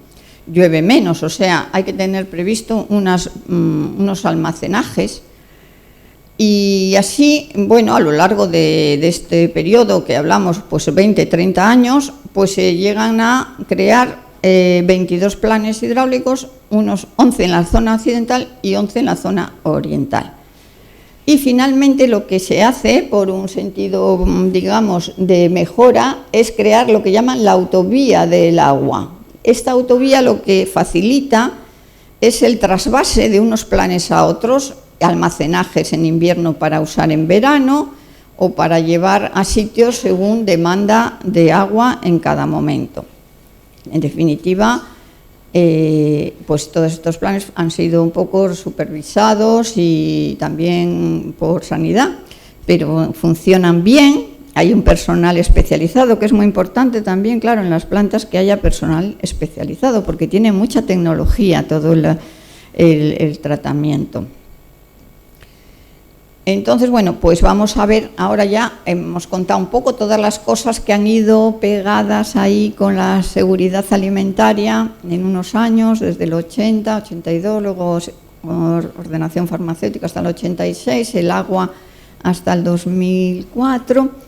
Llueve menos, o sea, hay que tener previsto unos almacenajes. Y así, bueno, a lo largo de este periodo que hablamos, pues 20, 30 años, pues se llegan a crear 22 planes hidráulicos, unos 11 en la zona occidental y 11 en la zona oriental. Y finalmente lo que se hace, por un sentido, digamos, de mejora, es crear lo que llaman la autovía del agua. Esta autovía lo que facilita es el trasvase de unos planes a otros, almacenajes en invierno para usar en verano o para llevar a sitios según demanda de agua en cada momento. En definitiva, pues todos estos planes han sido un poco supervisados y también por Sanidad, pero funcionan bien. Hay un personal especializado, que es muy importante también, claro, en las plantas que haya personal especializado, porque tiene mucha tecnología todo el tratamiento. Entonces, bueno, pues vamos a ver, ahora ya hemos contado un poco todas las cosas que han ido pegadas ahí con la seguridad alimentaria en unos años, desde el 80, 82, luego ordenación farmacéutica hasta el 86, el agua hasta el 2004,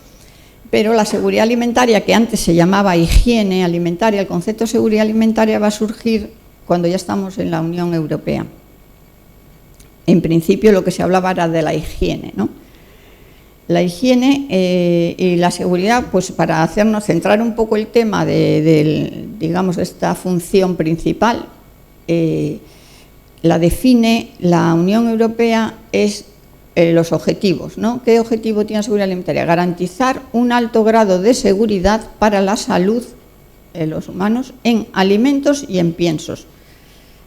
pero la seguridad alimentaria, que antes se llamaba higiene alimentaria, el concepto de seguridad alimentaria va a surgir cuando ya estamos en la Unión Europea. En principio lo que se hablaba era de la higiene, ¿no? La higiene y la seguridad, pues para hacernos centrar un poco el tema digamos, esta función principal, la define la Unión Europea, es los objetivos, ¿no? ¿Qué objetivo tiene la seguridad alimentaria? Garantizar un alto grado de seguridad para la salud de los humanos en alimentos y en piensos.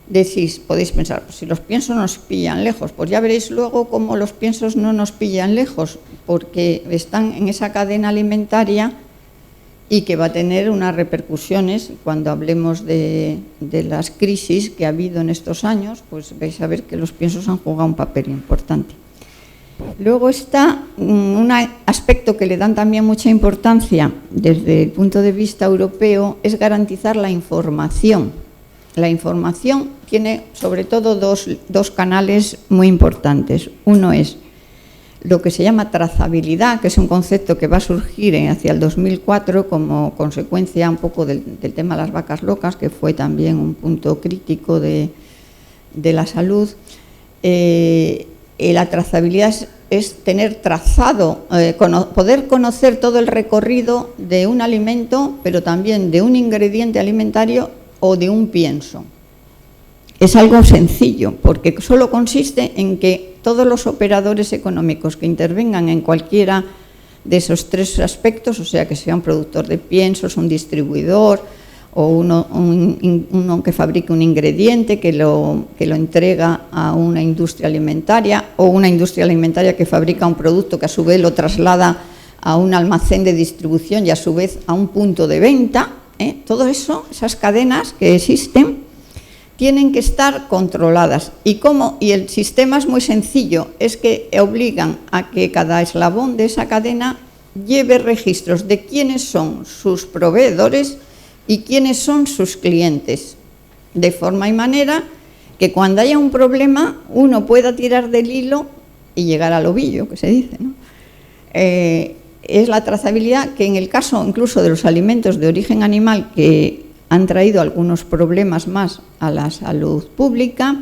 Decís, podéis pensar, pues si los piensos nos pillan lejos, pues ya veréis luego cómo los piensos no nos pillan lejos, porque están en esa cadena alimentaria y que va a tener unas repercusiones cuando hablemos de las crisis que ha habido en estos años, pues vais a ver que los piensos han jugado un papel importante. Luego está un aspecto que le dan también mucha importancia desde el punto de vista europeo, es garantizar la información. La información tiene sobre todo dos canales muy importantes. Uno es lo que se llama trazabilidad, que es un concepto que va a surgir hacia el 2004 como consecuencia un poco del tema de las vacas locas, que fue también un punto crítico de la salud. La trazabilidad es tener trazado, poder conocer todo el recorrido de un alimento, pero también de un ingrediente alimentario o de un pienso. Es algo sencillo, porque solo consiste en que todos los operadores económicos que intervengan en cualquiera de esos tres aspectos, o sea, que sea un productor de piensos, un distribuidor o uno que fabrique un ingrediente que lo entrega a una industria alimentaria, o una industria alimentaria que fabrica un producto que a su vez lo traslada a un almacén de distribución y a su vez a un punto de venta. Todo eso, esas cadenas que existen, tienen que estar controladas. Y el sistema es muy sencillo, es que obligan a que cada eslabón de esa cadena lleve registros de quiénes son sus proveedores y quiénes son sus clientes, de forma y manera que cuando haya un problema uno pueda tirar del hilo y llegar al ovillo, que se dice, ¿no? Es la trazabilidad que en el caso incluso de los alimentos de origen animal que han traído algunos problemas más a la salud pública,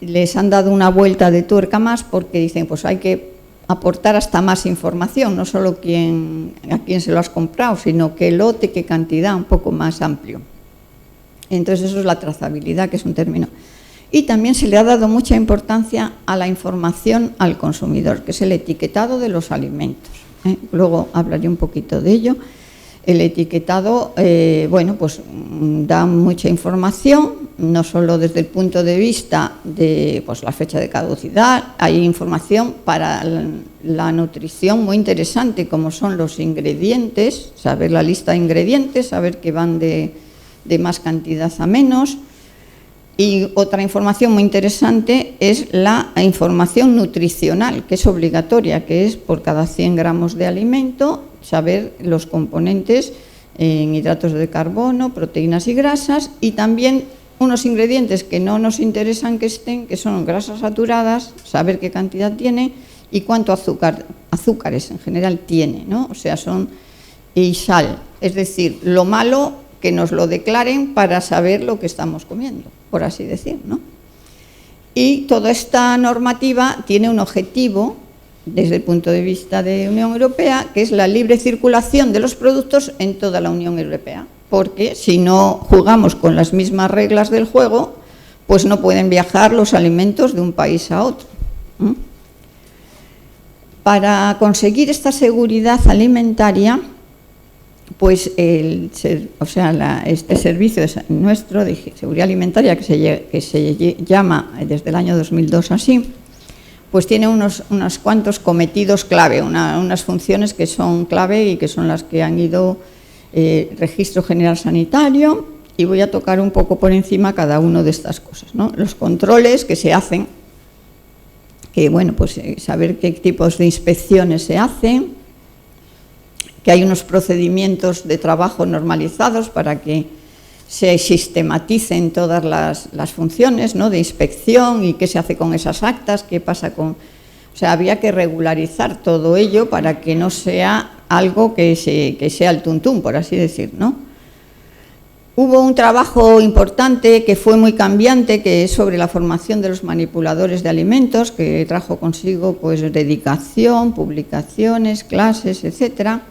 les han dado una vuelta de tuerca más porque dicen, pues hay que aportar hasta más información, no solo a quién se lo has comprado, sino qué lote, qué cantidad, un poco más amplio. Entonces eso es la trazabilidad, que es un término. Y también se le ha dado mucha importancia a la información al consumidor, que es el etiquetado de los alimentos. Luego hablaré un poquito de ello. El etiquetado, bueno, pues da mucha información, no solo desde el punto de vista de pues, la fecha de caducidad, hay información para la nutrición muy interesante, como son los ingredientes, saber la lista de ingredientes, saber que van de más cantidad a menos. Y otra información muy interesante es la información nutricional, que es obligatoria, que es por cada 100 gramos de alimento saber los componentes en hidratos de carbono, proteínas y grasas, y también unos ingredientes que no nos interesan que estén, que son grasas saturadas, saber qué cantidad tiene y cuánto azúcares en general tiene, ¿no? O sea, y sal, es decir, lo malo que nos lo declaren para saber lo que estamos comiendo, por así decir, ¿no? Y toda esta normativa tiene un objetivo desde el punto de vista de Unión Europea, que es la libre circulación de los productos en toda la Unión Europea, porque si no jugamos con las mismas reglas del juego, pues no pueden viajar los alimentos de un país a otro. Para conseguir esta seguridad alimentaria, pues este servicio nuestro de seguridad alimentaria, que se llama desde el año 2002 así, pues tiene unos cuantos cometidos clave, unas funciones que son clave y que son las que han ido Registro General Sanitario, y voy a tocar un poco por encima cada una de estas cosas, ¿no? Los controles que se hacen, que bueno, pues saber qué tipos de inspecciones se hacen, que hay unos procedimientos de trabajo normalizados para que se sistematicen todas las funciones, ¿no?, de inspección y qué se hace con esas actas, qué pasa con... O sea, había que regularizar todo ello para que no sea algo que sea el tuntún, por así decir, ¿no? Hubo un trabajo importante que fue muy cambiante, que es sobre la formación de los manipuladores de alimentos, que trajo consigo pues dedicación, publicaciones, clases, etcétera.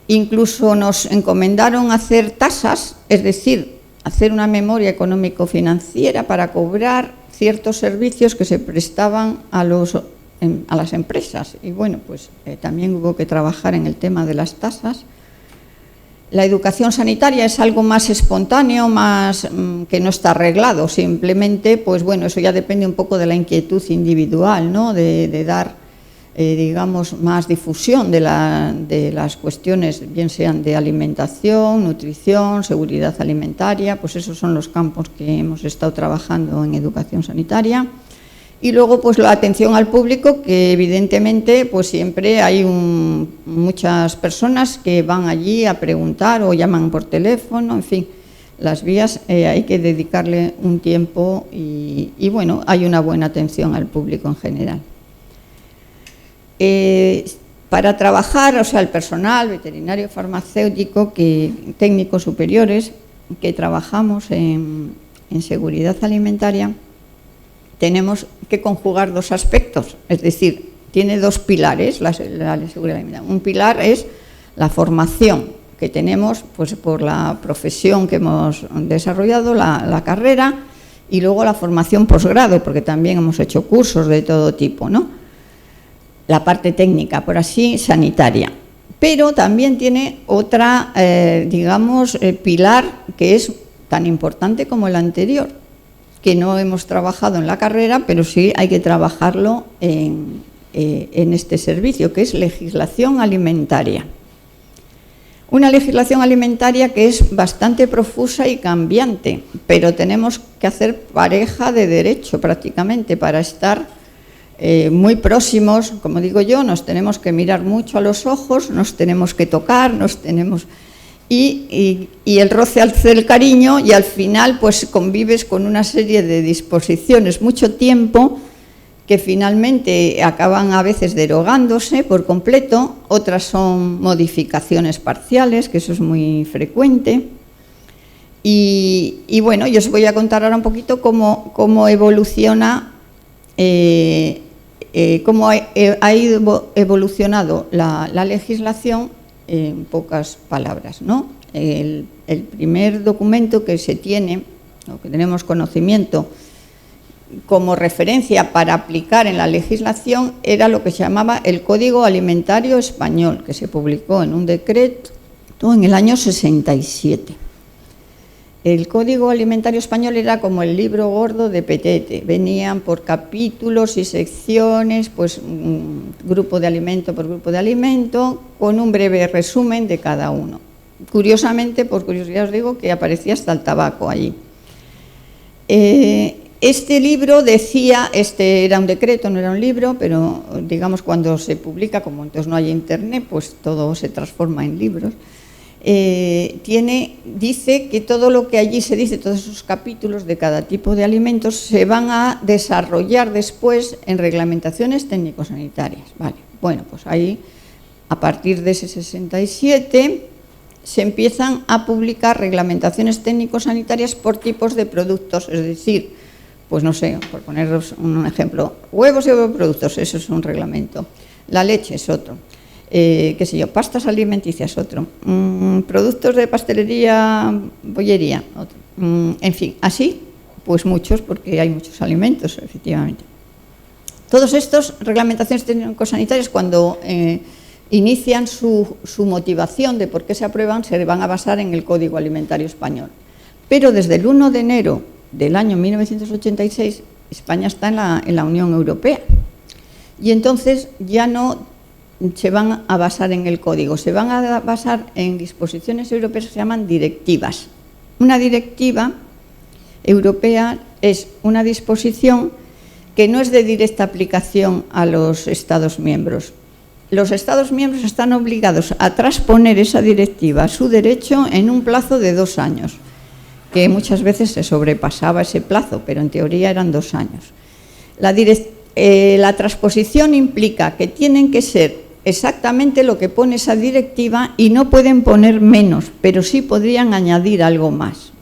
Incluso nos encomendaron hacer tasas, es decir, hacer una memoria económico-financiera para cobrar ciertos servicios que se prestaban a las empresas. Y bueno, pues también hubo que trabajar en el tema de las tasas. La educación sanitaria es algo más espontáneo, más que no está arreglado. Simplemente, pues bueno, eso ya depende un poco de la inquietud individual, ¿no?, de dar... digamos, más difusión de las cuestiones, bien sean de alimentación, nutrición, seguridad alimentaria, pues esos son los campos que hemos estado trabajando en educación sanitaria. Y luego, pues la atención al público, que evidentemente, pues siempre hay muchas personas que van allí a preguntar o llaman por teléfono, en fin, las vías hay que dedicarle un tiempo y bueno, hay una buena atención al público en general. Para trabajar, o sea, el personal veterinario farmacéutico, técnicos superiores que trabajamos en seguridad alimentaria, tenemos que conjugar dos aspectos, es decir, tiene dos pilares la seguridad alimentaria. Un pilar es la formación que tenemos pues, por la profesión que hemos desarrollado, la carrera, y luego la formación posgrado, porque también hemos hecho cursos de todo tipo, ¿no? La parte técnica, por así, sanitaria. Pero también tiene otra, digamos, pilar que es tan importante como el anterior, que no hemos trabajado en la carrera, pero sí hay que trabajarlo en este servicio, que es legislación alimentaria. Una legislación alimentaria que es bastante profusa y cambiante, pero tenemos que hacer pareja de derecho prácticamente para estar muy próximos, como digo yo, nos tenemos que mirar mucho a los ojos, nos tenemos que tocar, y el roce hace el cariño, y al final pues convives con una serie de disposiciones mucho tiempo que finalmente acaban a veces derogándose por completo, otras son modificaciones parciales, que eso es muy frecuente. Y bueno, yo os voy a contar ahora un poquito cómo evoluciona, cómo ha ido evolucionado la legislación en pocas palabras, ¿no? El primer documento que se tiene, o que tenemos conocimiento como referencia para aplicar en la legislación, era lo que se llamaba el Código Alimentario Español, que se publicó en un decreto en el año 67. El Código Alimentario Español era como el libro gordo de Petete, venían por capítulos y secciones, pues grupo de alimento por grupo de alimento, con un breve resumen de cada uno. Curiosamente, por curiosidad os digo que aparecía hasta el tabaco allí. Este libro decía, este era un decreto, no era un libro, pero digamos cuando se publica, como entonces no hay internet, pues todo se transforma en libros. Dice que todo lo que allí se dice, todos esos capítulos de cada tipo de alimentos, se van a desarrollar después en reglamentaciones técnico-sanitarias. Vale. Bueno, pues ahí, a partir de ese 67, se empiezan a publicar reglamentaciones técnico-sanitarias por tipos de productos, es decir, pues no sé, por poneros un ejemplo, huevos y ovoproductos, eso es un reglamento, la leche es otro. Qué sé yo, pastas alimenticias, otro, productos de pastelería, bollería, otro, en fin, así, pues muchos, porque hay muchos alimentos, efectivamente. Todos estos reglamentaciones técnico-sanitarias, cuando inician su motivación de por qué se aprueban, se van a basar en el Código Alimentario Español. Pero desde el 1 de enero del año 1986, España está en la Unión Europea, y entonces ya no se van a basar en el código, se van a basar en disposiciones europeas que se llaman directivas. Una directiva europea es una disposición que no es de directa aplicación a los Estados miembros. Los Estados miembros están obligados a transponer esa directiva a su derecho en un plazo de 2 años, que muchas veces se sobrepasaba ese plazo, pero en teoría eran 2 años. La transposición implica que tienen que ser exactamente lo que pone esa directiva y no pueden poner menos, pero sí podrían añadir algo más.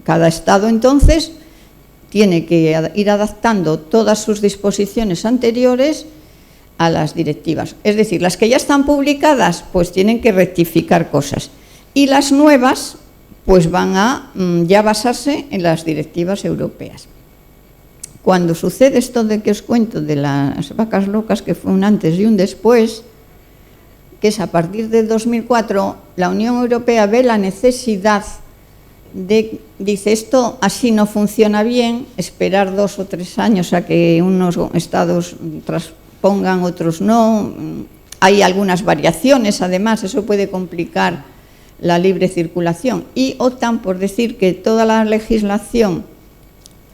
Cada Estado, entonces, tiene que ir adaptando todas sus disposiciones anteriores a las directivas. Es decir, las que ya están publicadas, pues tienen que rectificar cosas. Y las nuevas, pues van a ya basarse en las directivas europeas. Cuando sucede esto de que os cuento de las vacas locas, que fue un antes y un después, que es a partir de 2004, la Unión Europea ve la necesidad dice, esto así no funciona bien, esperar 2 o 3 años a que unos estados transpongan, otros no. Hay algunas variaciones, además, eso puede complicar la libre circulación, y optan por decir que toda la legislación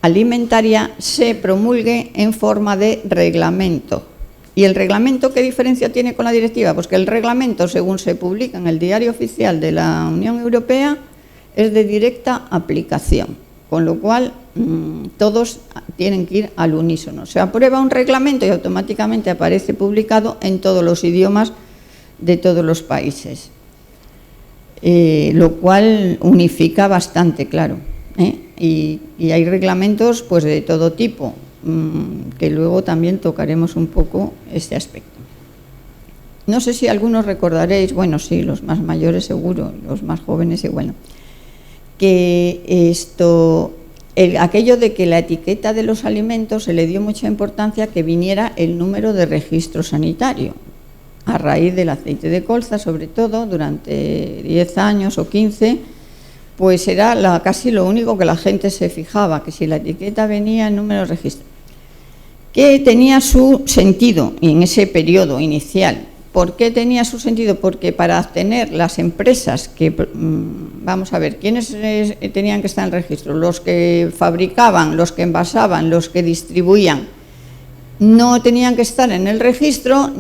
alimentaria se promulgue en forma de reglamento. ¿Y el reglamento qué diferencia tiene con la directiva? Pues que el reglamento, según se publica en el Diario Oficial de la Unión Europea, es de directa aplicación, con lo cual todos tienen que ir al unísono. Se aprueba un reglamento y automáticamente aparece publicado en todos los idiomas de todos los países, lo cual unifica bastante, claro. Y hay reglamentos pues de todo tipo, que luego también tocaremos un poco este aspecto. No sé si algunos recordaréis, bueno, sí, los más mayores seguro, los más jóvenes igual, que aquello de que la etiqueta de los alimentos se le dio mucha importancia que viniera el número de registro sanitario, a raíz del aceite de colza, sobre todo, durante 10 años o 15, pues era casi lo único que la gente se fijaba, que si la etiqueta venía en número de registro, que tenía su sentido en ese periodo inicial. ¿Por qué tenía su sentido? Porque para obtener las empresas que, vamos a ver, ¿quiénes tenían que estar en el registro? Los que fabricaban, los que envasaban, los que distribuían. no tenían que estar en el registro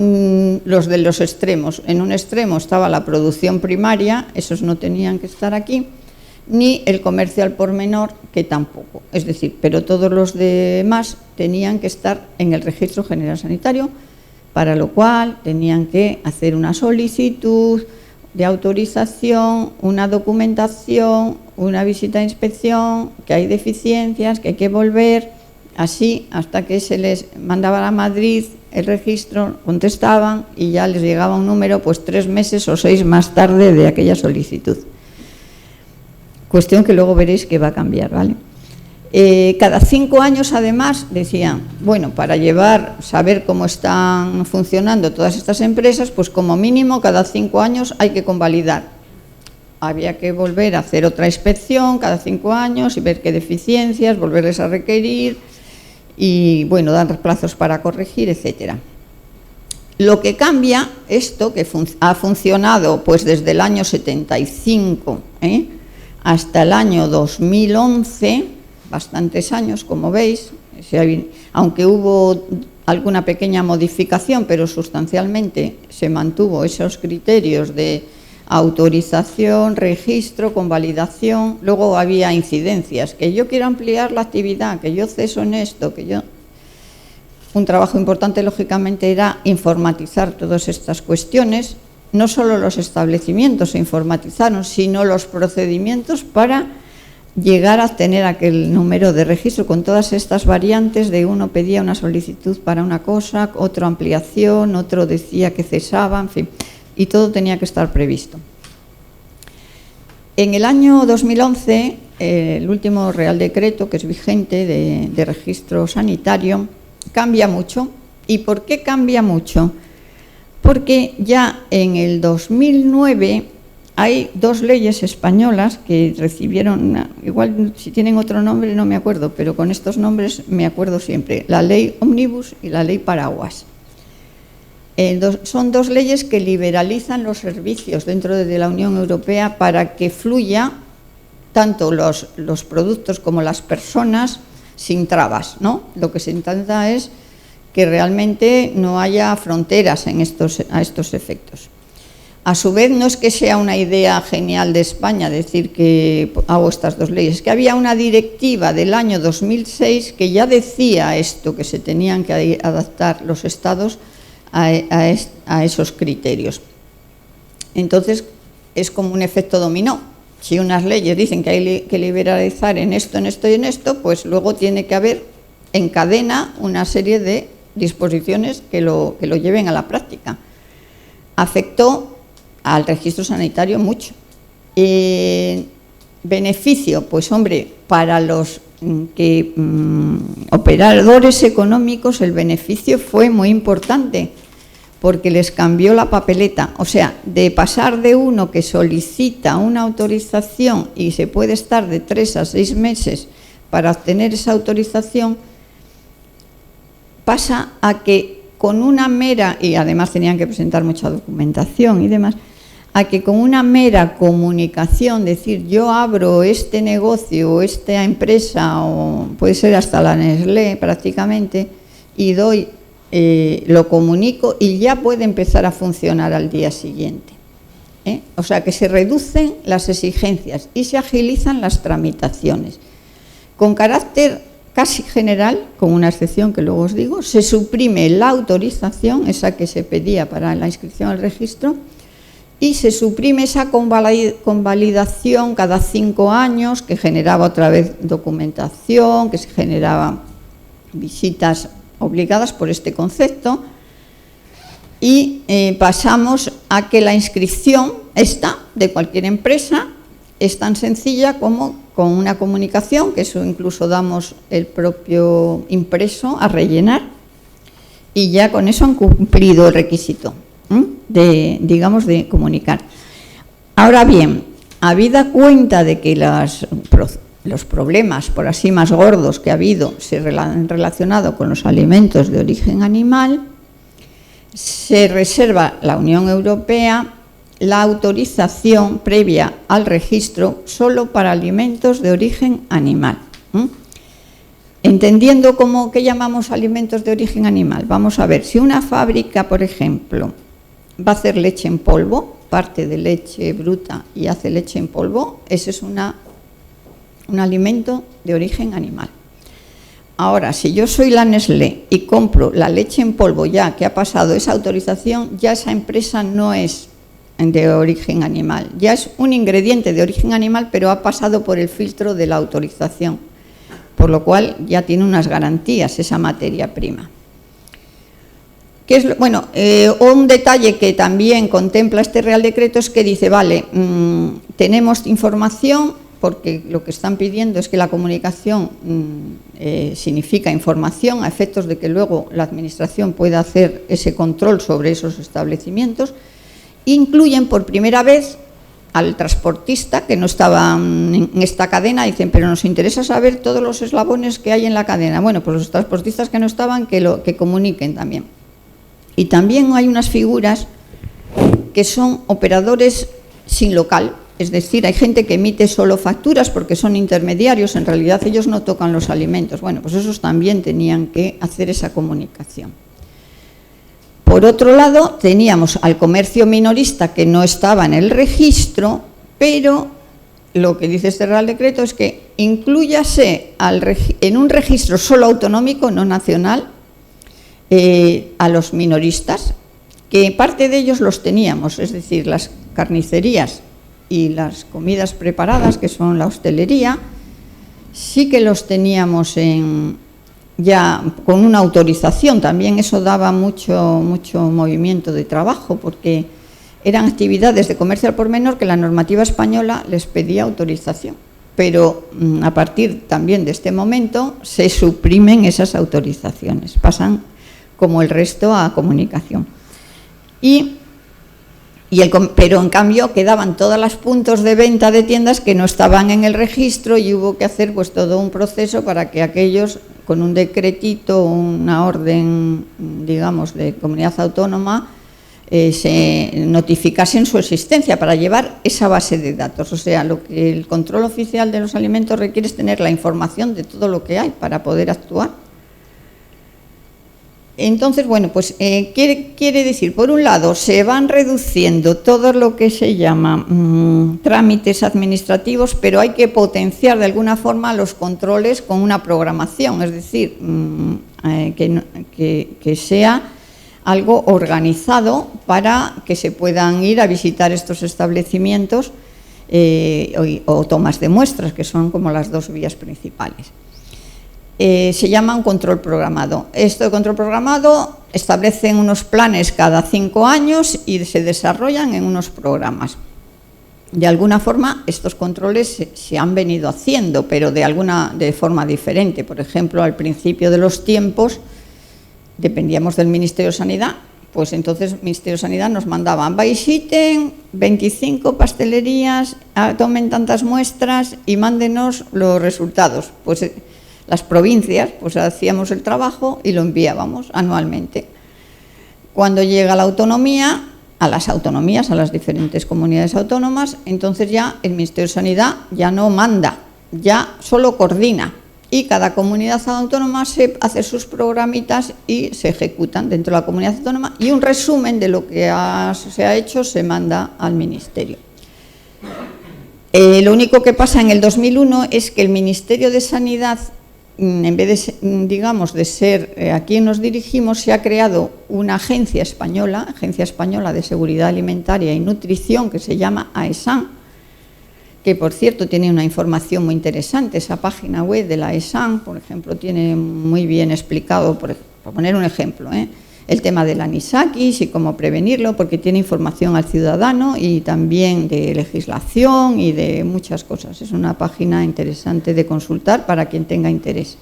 los de los extremos. En un extremo estaba la producción primaria, esos no tenían que estar aquí, ni el comercio al por menor, que tampoco. Es decir, pero todos los demás tenían que estar en el registro general sanitario, para lo cual tenían que hacer una solicitud de autorización, una documentación, una visita de inspección, que hay deficiencias, que hay que volver, así hasta que se les mandaba a Madrid el registro, contestaban y ya les llegaba un número pues 3 meses o 6 más tarde de aquella solicitud. Cuestión que luego veréis que va a cambiar, ¿vale? Cada 5 años, además, decían, bueno, para saber cómo están funcionando todas estas empresas, pues como mínimo cada 5 años hay que convalidar. Había que volver a hacer otra inspección cada 5 años y ver qué deficiencias, volverles a requerir y, bueno, dar plazos para corregir, etcétera. Lo que cambia, esto que ha funcionado pues desde el año 75 hasta el año 2011, bastantes años, como veis, aunque hubo alguna pequeña modificación, pero sustancialmente se mantuvo esos criterios de autorización, registro, convalidación. Luego había incidencias, que yo quiero ampliar la actividad, que yo ceso en esto, que yo... Un trabajo importante, lógicamente, era informatizar todas estas cuestiones. No solo los establecimientos se informatizaron, sino los procedimientos para llegar a tener aquel número de registro con todas estas variantes de uno pedía una solicitud para una cosa, otro ampliación, otro decía que cesaba, en fin, y todo tenía que estar previsto. En el año 2011, el último Real Decreto, que es vigente, de registro sanitario, cambia mucho. ¿Y por qué cambia mucho? Porque ya en el 2009 hay 2 leyes españolas que recibieron, igual si tienen otro nombre no me acuerdo, pero con estos nombres me acuerdo siempre, la Ley Ómnibus y la Ley Paraguas. Son 2 leyes que liberalizan los servicios dentro de la Unión Europea para que fluya tanto los productos como las personas sin trabas, ¿no? Lo que se intenta es que realmente no haya fronteras a estos efectos. A su vez, no es que sea una idea genial de España decir que hago estas 2 leyes, es que había una directiva del año 2006 que ya decía esto, que se tenían que adaptar los estados a esos criterios. Entonces, es como un efecto dominó. Si unas leyes dicen que hay que liberalizar en esto y en esto, pues luego tiene que haber en cadena una serie de disposiciones que lo lleven a la práctica. Afectó al registro sanitario mucho. Beneficio, pues hombre, para los operadores económicos el beneficio fue muy importante porque les cambió la papeleta, o sea, de pasar de uno que solicita una autorización y se puede estar de 3 a 6 meses para obtener esa autorización, pasa a que con una mera, y además tenían que presentar mucha documentación y demás, a que con una mera comunicación, decir yo abro este negocio o esta empresa, o puede ser hasta la Nestlé prácticamente, y lo comunico y ya puede empezar a funcionar al día siguiente. O sea que se reducen las exigencias y se agilizan las tramitaciones. Con carácter casi general, con una excepción que luego os digo, se suprime la autorización, esa que se pedía para la inscripción al registro, y se suprime esa convalidación cada 5 años, que generaba otra vez documentación, que se generaba visitas obligadas por este concepto, y pasamos a que la inscripción de cualquier empresa es tan sencilla como con una comunicación, que eso incluso damos el propio impreso a rellenar, y ya con eso han cumplido el requisito de comunicar. Ahora bien, habida cuenta de que los problemas, por así más gordos que ha habido, se han relacionado con los alimentos de origen animal, se reserva la Unión Europea la autorización previa al registro solo para alimentos de origen animal. entendiendo ¿qué llamamos alimentos de origen animal? Vamos a ver, si una fábrica, por ejemplo, va a hacer leche en polvo, parte de leche bruta y hace leche en polvo, ese es un alimento de origen animal. Ahora, si yo soy la Nestlé y compro la leche en polvo ya que ha pasado esa autorización, ya esa empresa no es de origen animal, ya es un ingrediente de origen animal, pero ha pasado por el filtro de la autorización, por lo cual ya tiene unas garantías esa materia prima. Un detalle que también contempla este Real Decreto es que dice, vale, tenemos información, porque lo que están pidiendo es que la comunicación significa información a efectos de que luego la Administración pueda hacer ese control sobre esos establecimientos. Incluyen por primera vez al transportista, que no estaba en esta cadena, dicen, pero nos interesa saber todos los eslabones que hay en la cadena. Bueno, pues los transportistas que no estaban, que comuniquen también. Y también hay unas figuras que son operadores sin local, es decir, hay gente que emite solo facturas porque son intermediarios, en realidad ellos no tocan los alimentos. Bueno, pues esos también tenían que hacer esa comunicación. Por otro lado, teníamos al comercio minorista que no estaba en el registro, pero lo que dice este Real Decreto es que inclúyase en un registro solo autonómico, no nacional, a los minoristas, que parte de ellos los teníamos, es decir, las carnicerías y las comidas preparadas, que son la hostelería, sí que los teníamos ya con una autorización. También eso daba mucho movimiento de trabajo, porque eran actividades de comercio al por menor que la normativa española les pedía autorización. Pero a partir también de este momento se suprimen esas autorizaciones, pasan como el resto a comunicación. Pero en cambio quedaban todos los puntos de venta de tiendas que no estaban en el registro y hubo que hacer pues todo un proceso para que aquellos, con un decretito, una orden, digamos, de comunidad autónoma, se notificasen su existencia para llevar esa base de datos. O sea, lo que el control oficial de los alimentos requiere es tener la información de todo lo que hay para poder actuar. Entonces, bueno, pues quiere decir, por un lado, se van reduciendo todo lo que se llama trámites administrativos, pero hay que potenciar de alguna forma los controles con una programación, es decir, que sea algo organizado para que se puedan ir a visitar estos establecimientos o tomas de muestras, que son como las dos vías principales. Se llama un control programado. Esto de control programado establecen unos planes cada 5 años y se desarrollan en unos programas. De alguna forma estos controles se han venido haciendo, pero de forma diferente. Por ejemplo, al principio de los tiempos dependíamos del Ministerio de Sanidad, pues entonces el Ministerio de Sanidad nos mandaba, visiten 25 pastelerías, tomen tantas muestras y mándenos los resultados. Pues las provincias, pues hacíamos el trabajo y lo enviábamos anualmente. Cuando llega la autonomía, a las autonomías, a las diferentes comunidades autónomas, entonces ya el Ministerio de Sanidad ya no manda, ya solo coordina. Y cada comunidad autónoma se hace sus programitas y se ejecutan dentro de la comunidad autónoma y un resumen de lo que se ha hecho se manda al Ministerio. Lo único que pasa en el 2001 es que el Ministerio de Sanidad, en vez de, digamos, de ser a quien nos dirigimos, se ha creado una agencia española de Seguridad Alimentaria y Nutrición, que se llama AESAN, que por cierto tiene una información muy interesante. Esa página web de la AESAN, por ejemplo, tiene muy bien explicado, por poner un ejemplo, el tema del anisakis y cómo prevenirlo, porque tiene información al ciudadano y también de legislación y de muchas cosas. Es una página interesante de consultar para quien tenga interés.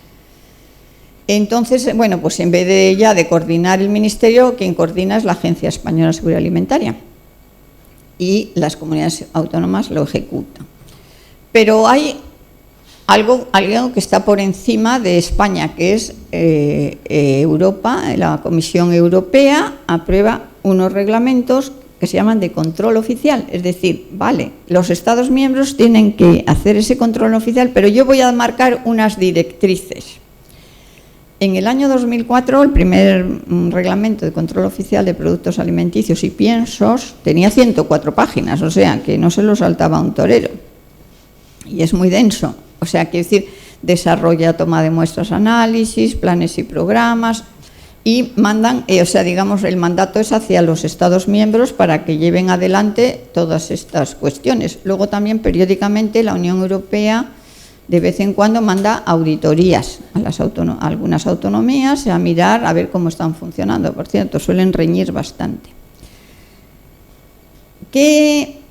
Entonces, bueno, pues en vez de coordinar el Ministerio, quien coordina es la Agencia Española de Seguridad Alimentaria y las comunidades autónomas lo ejecutan. Pero hay algo que está por encima de España, que es Europa. La Comisión Europea aprueba unos reglamentos que se llaman de control oficial, es decir, vale, los Estados miembros tienen que hacer ese control oficial, pero yo voy a marcar unas directrices. En el año 2004, el primer reglamento de control oficial de productos alimenticios y piensos tenía 104 páginas, o sea, que no se lo saltaba un torero. Y es muy denso, o sea, quiere decir, desarrolla toma de muestras, análisis, planes y programas, y mandan, o sea, digamos, el mandato es hacia los Estados miembros para que lleven adelante todas estas cuestiones. Luego también, periódicamente, la Unión Europea de vez en cuando manda auditorías a algunas autonomías a mirar a ver cómo están funcionando. Por cierto, suelen reñir bastante. Que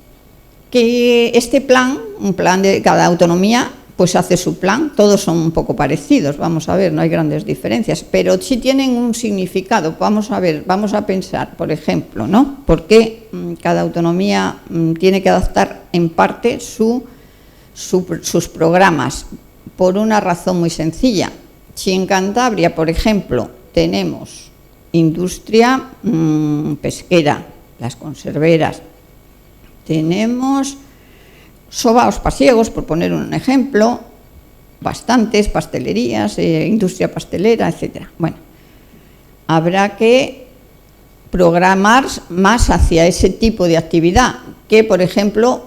este plan, un plan de cada autonomía, pues hace su plan, todos son un poco parecidos, vamos a ver, no hay grandes diferencias, pero sí tienen un significado. Vamos a ver, vamos a pensar, por ejemplo, ¿no? ¿Por qué cada autonomía tiene que adaptar en parte sus programas? Por una razón muy sencilla. Si en Cantabria, por ejemplo, tenemos industria pesquera, las conserveras, tenemos sobaos pasiegos, por poner un ejemplo, bastantes, pastelerías, industria pastelera, etc. Bueno, habrá que programar más hacia ese tipo de actividad que, por ejemplo,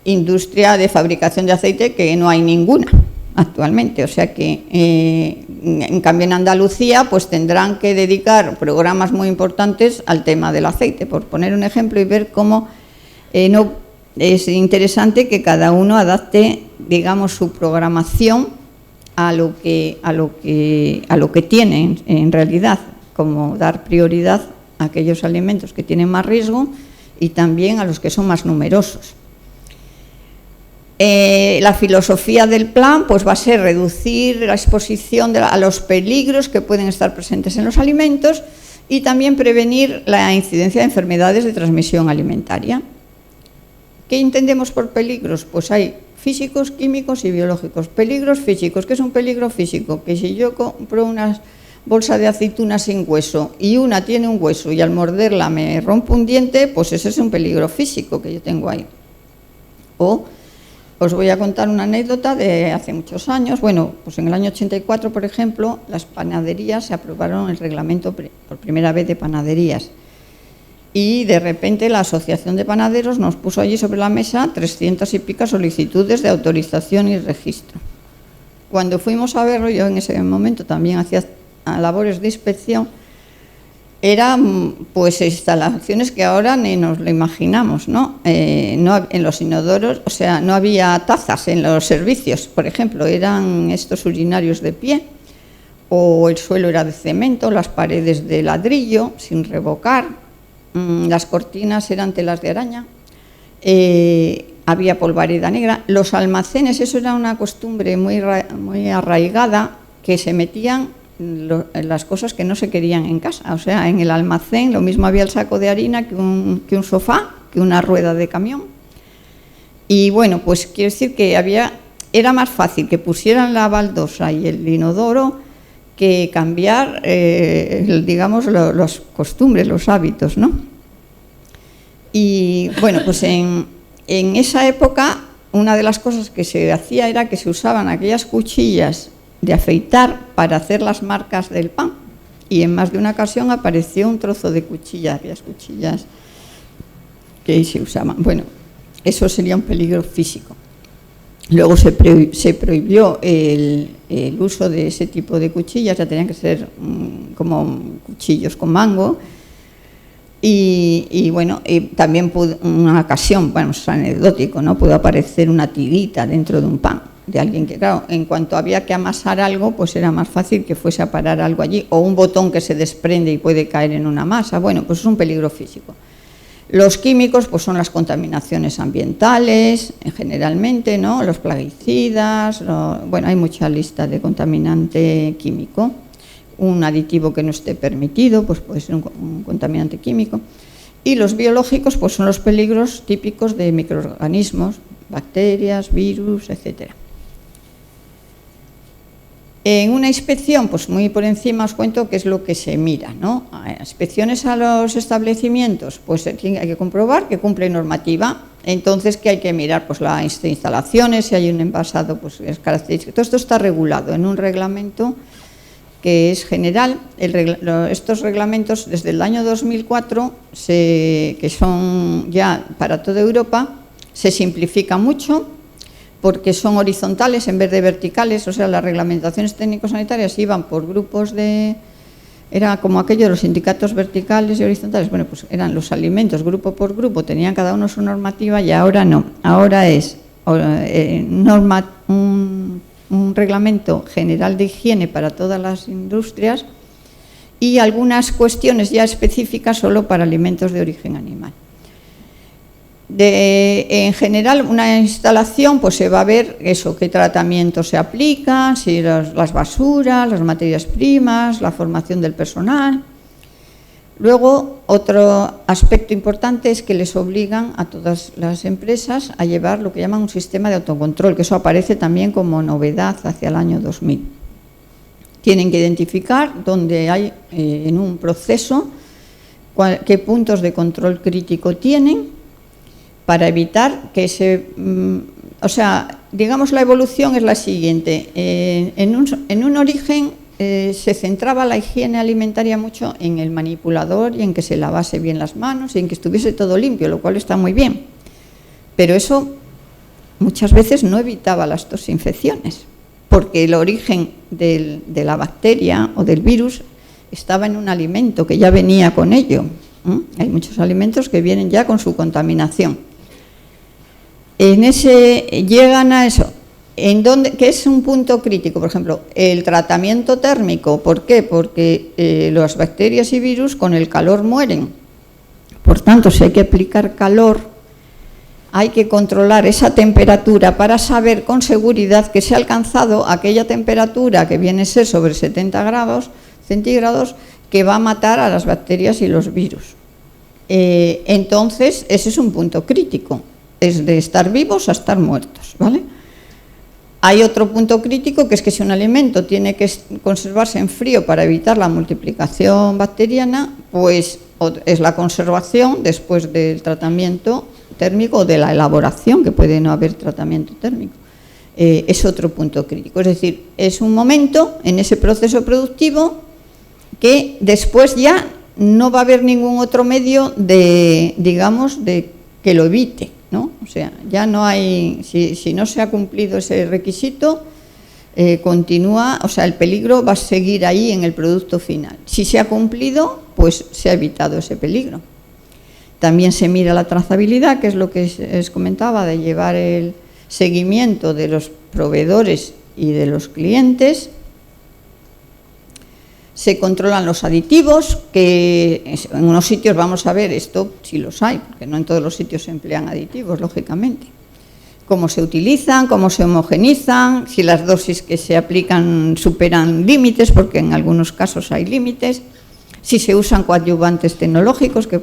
industria de fabricación de aceite, que no hay ninguna actualmente, o sea que en cambio en Andalucía pues tendrán que dedicar programas muy importantes al tema del aceite, por poner un ejemplo, y ver cómo no es interesante que cada uno adapte, digamos, su programación a lo que tiene en realidad, como dar prioridad a aquellos alimentos que tienen más riesgo y también a los que son más numerosos. La filosofía del plan pues va a ser reducir la exposición a los peligros que pueden estar presentes en los alimentos y también prevenir la incidencia de enfermedades de transmisión alimentaria. ¿Qué entendemos por peligros? Pues hay físicos, químicos y biológicos. Peligros físicos. ¿Qué es un peligro físico? Que si yo compro una bolsa de aceitunas sin hueso y una tiene un hueso y al morderla me rompo un diente, pues ese es un peligro físico que yo tengo ahí. O os voy a contar una anécdota de hace muchos años. Bueno, pues en el año 84, por ejemplo, las panaderías se aprobaron el reglamento por primera vez de panaderías. Y de repente la Asociación de Panaderos nos puso allí sobre la mesa 300 y pico solicitudes de autorización y registro. Cuando fuimos a verlo, yo en ese momento también hacía labores de inspección, eran pues instalaciones que ahora ni nos lo imaginamos, ¿no? En los inodoros, o sea, no había tazas en los servicios, por ejemplo, eran estos urinarios de pie, o el suelo era de cemento, las paredes de ladrillo, sin revocar. Las cortinas eran telas de araña, había polvareda negra. Los almacenes, eso era una costumbre muy arraigada, que se metían las cosas que no se querían en casa. O sea, en el almacén lo mismo había el saco de harina que un sofá, que una rueda de camión. Y bueno, pues quiero decir que era más fácil que pusieran la baldosa y el inodoro que cambiar, digamos, las costumbres, los hábitos, ¿no? Y bueno, pues en esa época una de las cosas que se hacía era que se usaban aquellas cuchillas de afeitar para hacer las marcas del pan, y en más de una ocasión apareció un trozo de cuchilla, aquellas cuchillas que se usaban. Bueno, eso sería un peligro físico. Luego se prohibió el uso de ese tipo de cuchillas, ya tenían que ser como cuchillos con mango. Y bueno, también una ocasión, bueno, es anecdótico, ¿no? Pudo aparecer una tirita dentro de un pan de alguien que, claro, en cuanto había que amasar algo, pues era más fácil que fuese a parar algo allí, o un botón que se desprende y puede caer en una masa. Bueno, pues es un peligro físico. Los químicos pues son las contaminaciones ambientales, generalmente, ¿no? Los plaguicidas, bueno, hay mucha lista de contaminante químico. Un aditivo que no esté permitido, pues puede ser un contaminante químico. Y los biológicos pues son los peligros típicos de microorganismos, bacterias, virus, etc. En una inspección, pues muy por encima os cuento qué es lo que se mira, ¿no? Inspecciones a los establecimientos, pues hay que comprobar que cumple normativa. Entonces, ¿qué hay que mirar? Pues las instalaciones, si hay un envasado, pues es característico. Todo esto está regulado en un reglamento que es general. Estos reglamentos desde el año 2004, que son ya para toda Europa, se simplifican mucho porque son horizontales en vez de verticales, o sea, las reglamentaciones técnico-sanitarias iban por grupos de... Era como aquello de los sindicatos verticales y horizontales. Bueno, pues eran los alimentos grupo por grupo, tenían cada uno su normativa, y ahora no. Ahora es un reglamento general de higiene para todas las industrias y algunas cuestiones ya específicas solo para alimentos de origen animal. En general, una instalación, pues se va a ver eso, qué tratamiento se aplica, si las basuras, las materias primas, la formación del personal. Luego, otro aspecto importante es que les obligan a todas las empresas a llevar lo que llaman un sistema de autocontrol, que eso aparece también como novedad hacia el año 2000. Tienen que identificar dónde hay en un proceso qué puntos de control crítico tienen, para evitar que o sea, digamos, la evolución es la siguiente. En un origen se centraba la higiene alimentaria mucho en el manipulador y en que se lavase bien las manos y en que estuviese todo limpio, lo cual está muy bien. Pero eso muchas veces no evitaba las tosinfecciones, porque el origen de la bacteria o del virus estaba en un alimento que ya venía con ello. Hay muchos alimentos que vienen ya con su contaminación. Llegan a eso, que es un punto crítico, por ejemplo, el tratamiento térmico. ¿Por qué? Porque las bacterias y virus con el calor mueren. Por tanto, si hay que aplicar calor, hay que controlar esa temperatura para saber con seguridad que se ha alcanzado aquella temperatura que viene a ser sobre 70 grados centígrados, que va a matar a las bacterias y los virus. Entonces, ese es un punto crítico. Es de estar vivos a estar muertos, ¿vale? Hay otro punto crítico, que es que si un alimento tiene que conservarse en frío para evitar la multiplicación bacteriana, pues es la conservación después del tratamiento térmico o de la elaboración, que puede no haber tratamiento térmico. Es otro punto crítico. Es decir, es un momento en ese proceso productivo que después ya no va a haber ningún otro medio digamos, de que lo evite, ¿no? O sea, ya no hay, si no se ha cumplido ese requisito, continúa, o sea, el peligro va a seguir ahí en el producto final. Si se ha cumplido, pues se ha evitado ese peligro. También se mira la trazabilidad, que es lo que les comentaba, de llevar el seguimiento de los proveedores y de los clientes. Se controlan los aditivos, que en unos sitios vamos a ver esto, si los hay, porque no en todos los sitios se emplean aditivos, lógicamente. Cómo se utilizan, cómo se homogenizan, si las dosis que se aplican superan límites, porque en algunos casos hay límites, si se usan coadyuvantes tecnológicos, que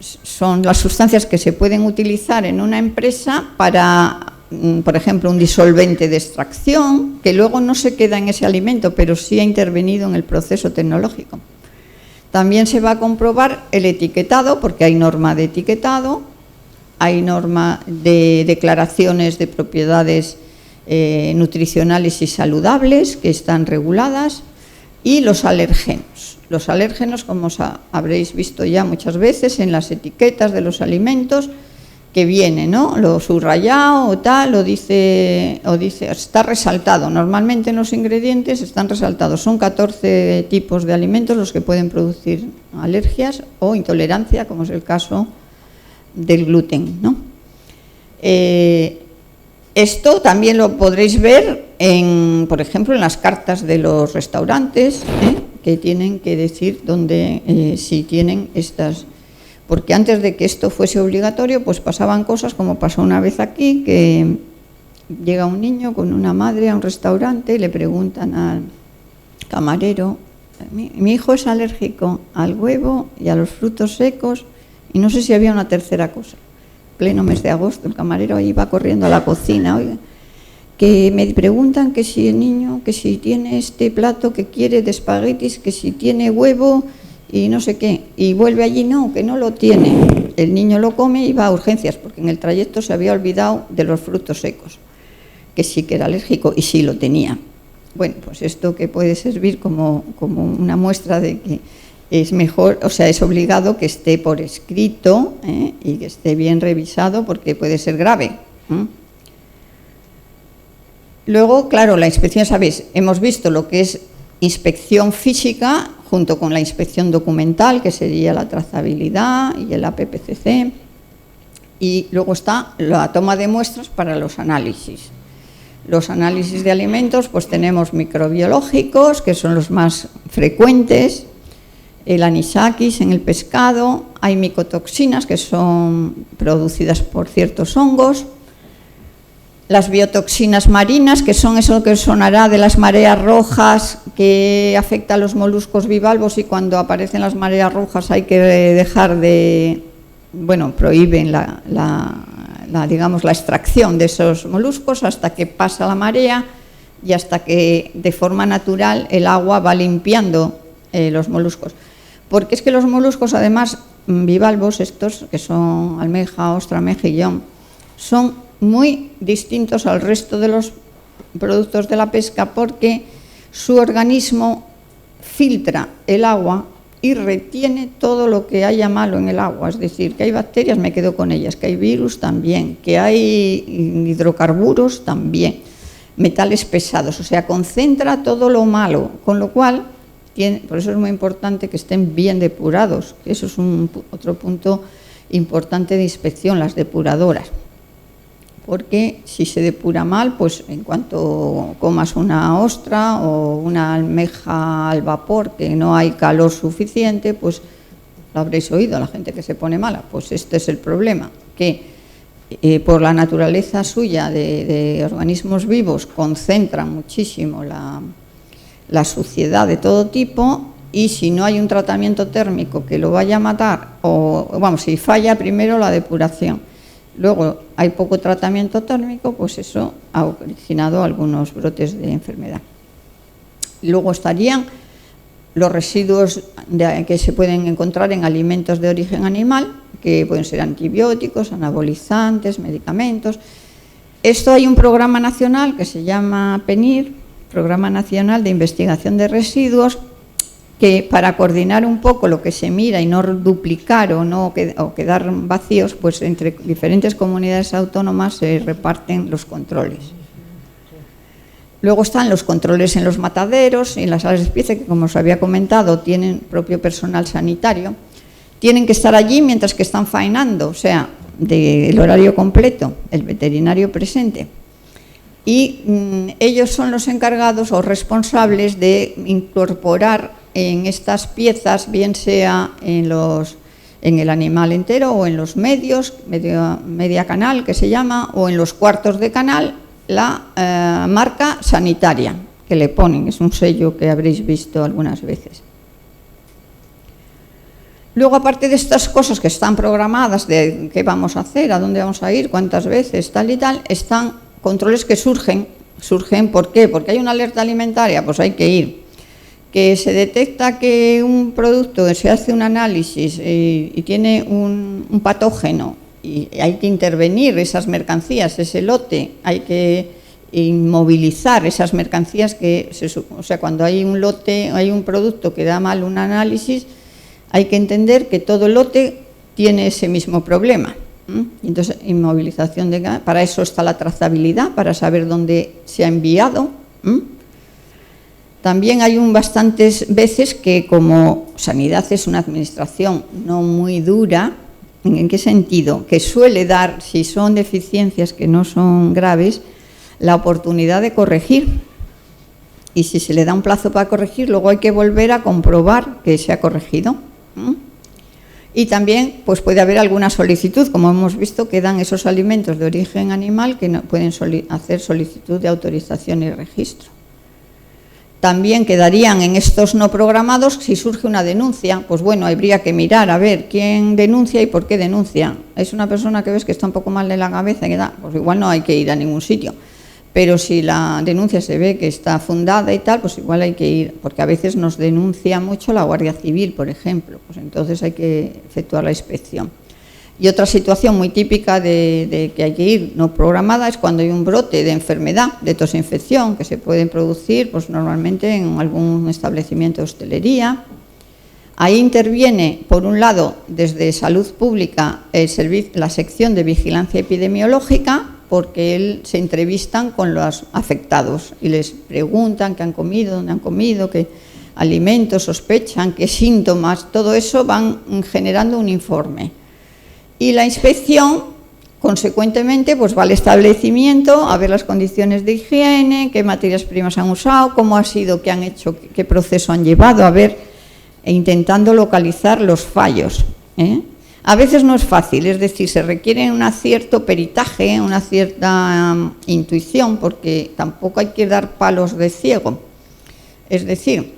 son las sustancias que se pueden utilizar en una empresa para, por ejemplo, un disolvente de extracción, que luego no se queda en ese alimento, pero sí ha intervenido en el proceso tecnológico. También se va a comprobar el etiquetado, porque hay norma de etiquetado, hay norma de declaraciones de propiedades nutricionales y saludables que están reguladas, y los alérgenos. Los alérgenos, como habréis visto ya muchas veces en las etiquetas de los alimentos, que viene, ¿no? Lo subrayado o tal, o dice, está resaltado. Normalmente en los ingredientes están resaltados. Son 14 tipos de alimentos los que pueden producir alergias o intolerancia, como es el caso del gluten, ¿no? Esto también lo podréis ver, por ejemplo, en las cartas de los restaurantes, que tienen que decir dónde, si tienen estas... Porque antes de que esto fuese obligatorio, pues pasaban cosas como pasó una vez aquí, que llega un niño con una madre a un restaurante y le preguntan al camarero: mi hijo es alérgico al huevo y a los frutos secos, y no sé si había una tercera cosa. Pleno mes de agosto, el camarero ahí va corriendo a la cocina: oiga, que me preguntan que si el niño, que si tiene este plato que quiere de espaguetis, que si tiene huevo y no sé qué, y vuelve allí, no, que no lo tiene. El niño lo come y va a urgencias, porque en el trayecto se había olvidado de los frutos secos, que sí que era alérgico y sí lo tenía. Bueno, pues esto que puede servir como una muestra de que es mejor, o sea, es obligado que esté por escrito y que esté bien revisado porque puede ser grave. Luego, claro, la inspección, ¿sabéis? Hemos visto lo que es inspección física junto con la inspección documental, que sería la trazabilidad y el APPCC. Y luego está la toma de muestras para los análisis. Los análisis de alimentos, pues tenemos microbiológicos, que son los más frecuentes, el anisakis en el pescado, hay micotoxinas, que son producidas por ciertos hongos, las biotoxinas marinas, que son eso que sonará de las mareas rojas, que afecta a los moluscos bivalvos, y cuando aparecen las mareas rojas hay que dejar de, bueno, prohíben digamos, la extracción de esos moluscos hasta que pasa la marea y hasta que de forma natural el agua va limpiando los moluscos. Porque es que los moluscos, además, bivalvos, estos que son almeja, ostra, mejillón, son muy distintos al resto de los productos de la pesca porque su organismo filtra el agua y retiene todo lo que haya malo en el agua. Es decir, que hay bacterias, me quedo con ellas, que hay virus también, que hay hidrocarburos también, metales pesados, o sea, concentra todo lo malo, con lo cual, por eso es muy importante que estén bien depurados. Eso es otro punto importante de inspección, las depuradoras. Porque si se depura mal, pues en cuanto comas una ostra o una almeja al vapor que no hay calor suficiente, pues lo habréis oído, la gente que se pone mala. Pues este es el problema, que por la naturaleza suya de organismos vivos concentra muchísimo la suciedad de todo tipo, y si no hay un tratamiento térmico que lo vaya a matar, o vamos, si falla primero la depuración, luego hay poco tratamiento térmico, pues eso ha originado algunos brotes de enfermedad. Luego estarían los residuos que se pueden encontrar en alimentos de origen animal, que pueden ser antibióticos, anabolizantes, medicamentos. Esto hay un programa nacional que se llama PENIR, Programa Nacional de Investigación de Residuos, que para coordinar un poco lo que se mira y no duplicar o quedar vacíos, pues entre diferentes comunidades autónomas se reparten los controles. Luego están los controles en los mataderos y en las salas de pieza, que como os había comentado tienen propio personal sanitario. Tienen que estar allí mientras que están faenando, o sea, del horario completo, el veterinario presente. Y ellos son los encargados o responsables de incorporar en estas piezas, bien sea en el animal entero o en los medios, media canal que se llama, o en los cuartos de canal, la marca sanitaria que le ponen, es un sello que habréis visto algunas veces. Luego, aparte de estas cosas que están programadas, de qué vamos a hacer, a dónde vamos a ir, cuántas veces, tal y tal, están controles que surgen. ¿Por qué? Porque hay una alerta alimentaria, pues hay que ir. Que se detecta que un producto, se hace un análisis y tiene un patógeno y hay que intervenir esas mercancías, ese lote, hay que inmovilizar esas mercancías o sea, cuando hay un lote, hay un producto que da mal un análisis, hay que entender que todo el lote tiene ese mismo problema. Entonces, inmovilización para eso está la trazabilidad, para saber dónde se ha enviado. También hay bastantes veces que, como Sanidad es una administración no muy dura, ¿en qué sentido? Que suele dar, si son deficiencias que no son graves, la oportunidad de corregir. Y si se le da un plazo para corregir, luego hay que volver a comprobar que se ha corregido. Y también pues puede haber alguna solicitud, como hemos visto, que dan esos alimentos de origen animal que no pueden hacer solicitud de autorización y registro. También quedarían en estos no programados si surge una denuncia, pues bueno, habría que mirar a ver quién denuncia y por qué denuncia. Es una persona que ves que está un poco mal de la cabeza, pues igual no hay que ir a ningún sitio. Pero si la denuncia se ve que está fundada y tal, pues igual hay que ir, porque a veces nos denuncia mucho la Guardia Civil, por ejemplo, pues entonces hay que efectuar la inspección. Y otra situación muy típica de que hay que ir no programada es cuando hay un brote de enfermedad, de tosinfección, que se pueden producir pues, normalmente en algún establecimiento de hostelería. Ahí interviene, por un lado, desde Salud Pública, la sección de vigilancia epidemiológica, porque se entrevistan con los afectados y les preguntan qué han comido, dónde han comido, qué alimentos sospechan, qué síntomas, todo eso van generando un informe. Y la inspección, consecuentemente, pues va al establecimiento a ver las condiciones de higiene, qué materias primas han usado, cómo ha sido, qué han hecho, qué proceso han llevado, a ver, e intentando localizar los fallos. A veces no es fácil, es decir, se requiere un cierto peritaje, una cierta intuición, porque tampoco hay que dar palos de ciego. Es decir,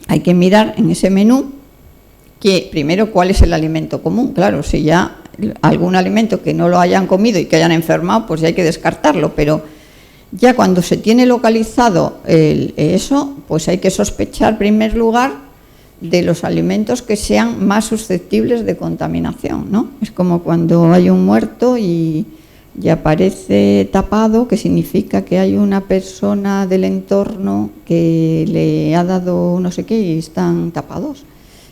hay que mirar en ese menú que primero cuál es el alimento común. Claro, si ya algún alimento que no lo hayan comido y que hayan enfermado, pues ya hay que descartarlo, pero ya cuando se tiene localizado eso, pues hay que sospechar en primer lugar de los alimentos que sean más susceptibles de contaminación, ¿no? Es como cuando hay un muerto y aparece tapado, que significa que hay una persona del entorno que le ha dado no sé qué y están tapados.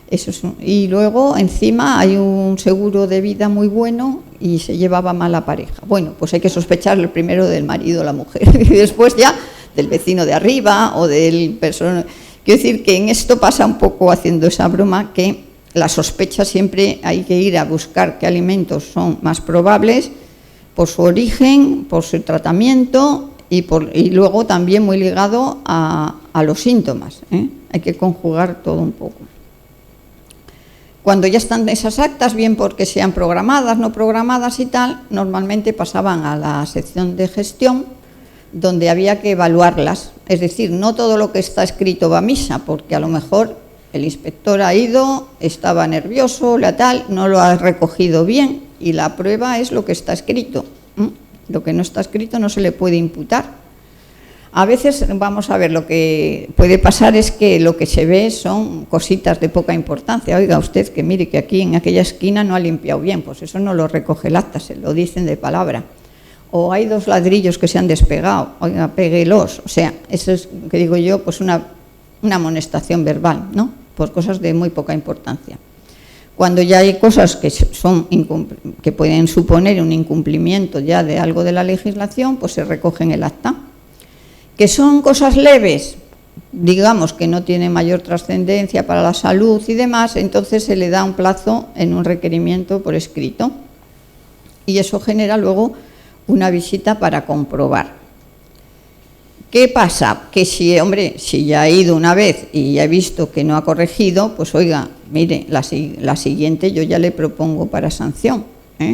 Eso es y luego encima hay un seguro de vida muy bueno y se llevaba mal la pareja. Bueno, pues hay que sospechar primero del marido o la mujer y después ya del vecino de arriba o del persona. Quiero decir que en esto pasa un poco, haciendo esa broma, que la sospecha siempre hay que ir a buscar qué alimentos son más probables por su origen, por su tratamiento y luego también muy ligado a los síntomas. Hay que conjugar todo un poco. Cuando ya están esas actas, bien porque sean programadas, no programadas y tal, normalmente pasaban a la sección de gestión, donde había que evaluarlas. Es decir, no todo lo que está escrito va a misa, porque a lo mejor el inspector ha ido, estaba nervioso, no lo ha recogido bien, y la prueba es lo que está escrito. Lo que no está escrito no se le puede imputar. A veces, vamos a ver, lo que puede pasar es que lo que se ve son cositas de poca importancia. Oiga usted, que mire que aquí en aquella esquina no ha limpiado bien, pues eso no lo recoge el acta, se lo dicen de palabra. O hay 2 ladrillos que se han despegado, oiga, péguelos. O sea, eso es, que digo yo, pues una amonestación verbal, ¿no? Por cosas de muy poca importancia. Cuando ya hay cosas que pueden suponer un incumplimiento ya de algo de la legislación, pues se recoge en el acta. Que son cosas leves, digamos que no tienen mayor trascendencia para la salud y demás, entonces se le da un plazo en un requerimiento por escrito. Y eso genera luego una visita para comprobar. ¿Qué pasa? Que si ya ha ido una vez y ya he visto que no ha corregido, pues oiga, mire, la siguiente yo ya le propongo para sanción,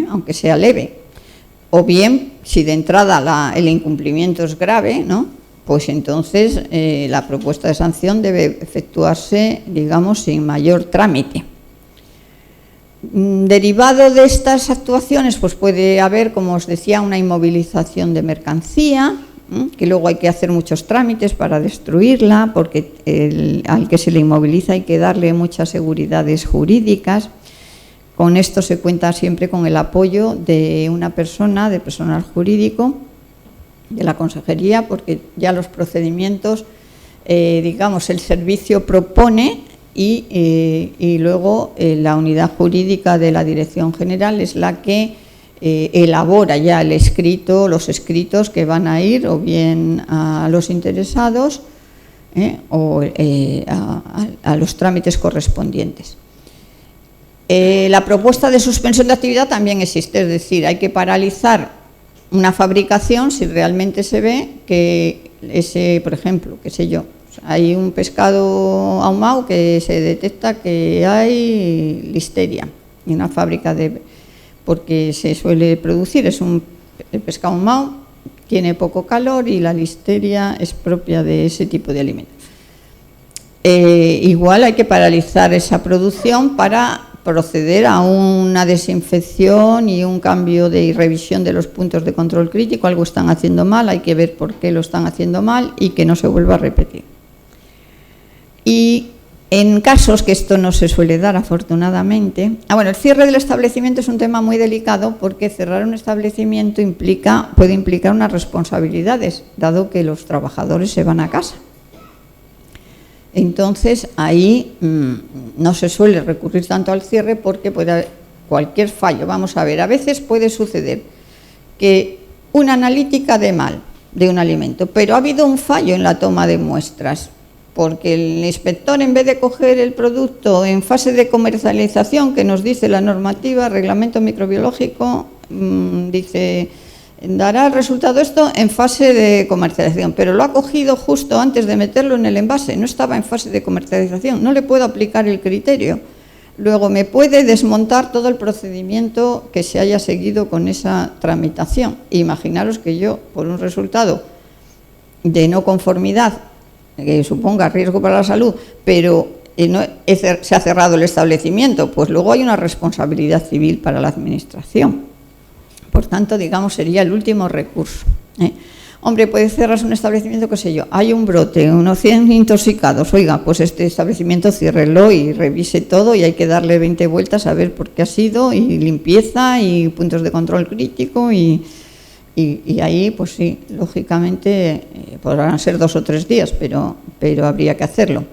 aunque sea leve. O bien, si de entrada el incumplimiento es grave, ¿no? Pues entonces la propuesta de sanción debe efectuarse, digamos, sin mayor trámite. Derivado de estas actuaciones, pues puede haber, como os decía, una inmovilización de mercancía, que luego hay que hacer muchos trámites para destruirla, porque al que se le inmoviliza hay que darle muchas seguridades jurídicas. Con esto se cuenta siempre con el apoyo de una persona, de personal jurídico, de la consejería, porque ya los procedimientos, digamos, el servicio propone y luego la unidad jurídica de la Dirección General es la que elabora ya el escrito, los escritos que van a ir o bien a los interesados o a los trámites correspondientes. La propuesta de suspensión de actividad también existe, es decir, hay que paralizar una fabricación si realmente se ve que por ejemplo, qué sé yo, hay un pescado ahumado que se detecta que hay listeria en una fábrica porque se suele producir, el pescado ahumado tiene poco calor y la listeria es propia de ese tipo de alimentos. Igual hay que paralizar esa producción para proceder a una desinfección y un cambio y revisión de los puntos de control crítico. Algo están haciendo mal, hay que ver por qué lo están haciendo mal y que no se vuelva a repetir. Y En casos que esto no se suele dar, afortunadamente. Bueno, el cierre del establecimiento es un tema muy delicado porque cerrar un establecimiento puede implicar unas responsabilidades, dado que los trabajadores se van a casa. Entonces, ahí no se suele recurrir tanto al cierre porque puede haber cualquier fallo. Vamos a ver, a veces puede suceder que una analítica dé mal de un alimento, pero ha habido un fallo en la toma de muestras, porque el inspector, en vez de coger el producto en fase de comercialización, que nos dice la normativa, reglamento microbiológico, dice, dará el resultado esto en fase de comercialización, pero lo ha cogido justo antes de meterlo en el envase, no estaba en fase de comercialización, no le puedo aplicar el criterio. Luego me puede desmontar todo el procedimiento que se haya seguido con esa tramitación. Imaginaros que yo, por un resultado de no conformidad, que suponga riesgo para la salud, pero se ha cerrado el establecimiento, pues luego hay una responsabilidad civil para la administración. Por tanto, digamos, sería el último recurso. Hombre, puede cerrarse un establecimiento, qué sé yo, hay un brote, unos 100 intoxicados, oiga, pues este establecimiento ciérrelo y revise todo y hay que darle 20 vueltas a ver por qué ha sido, y limpieza y puntos de control crítico y ahí, pues sí, lógicamente podrán ser 2 o 3 días, pero habría que hacerlo.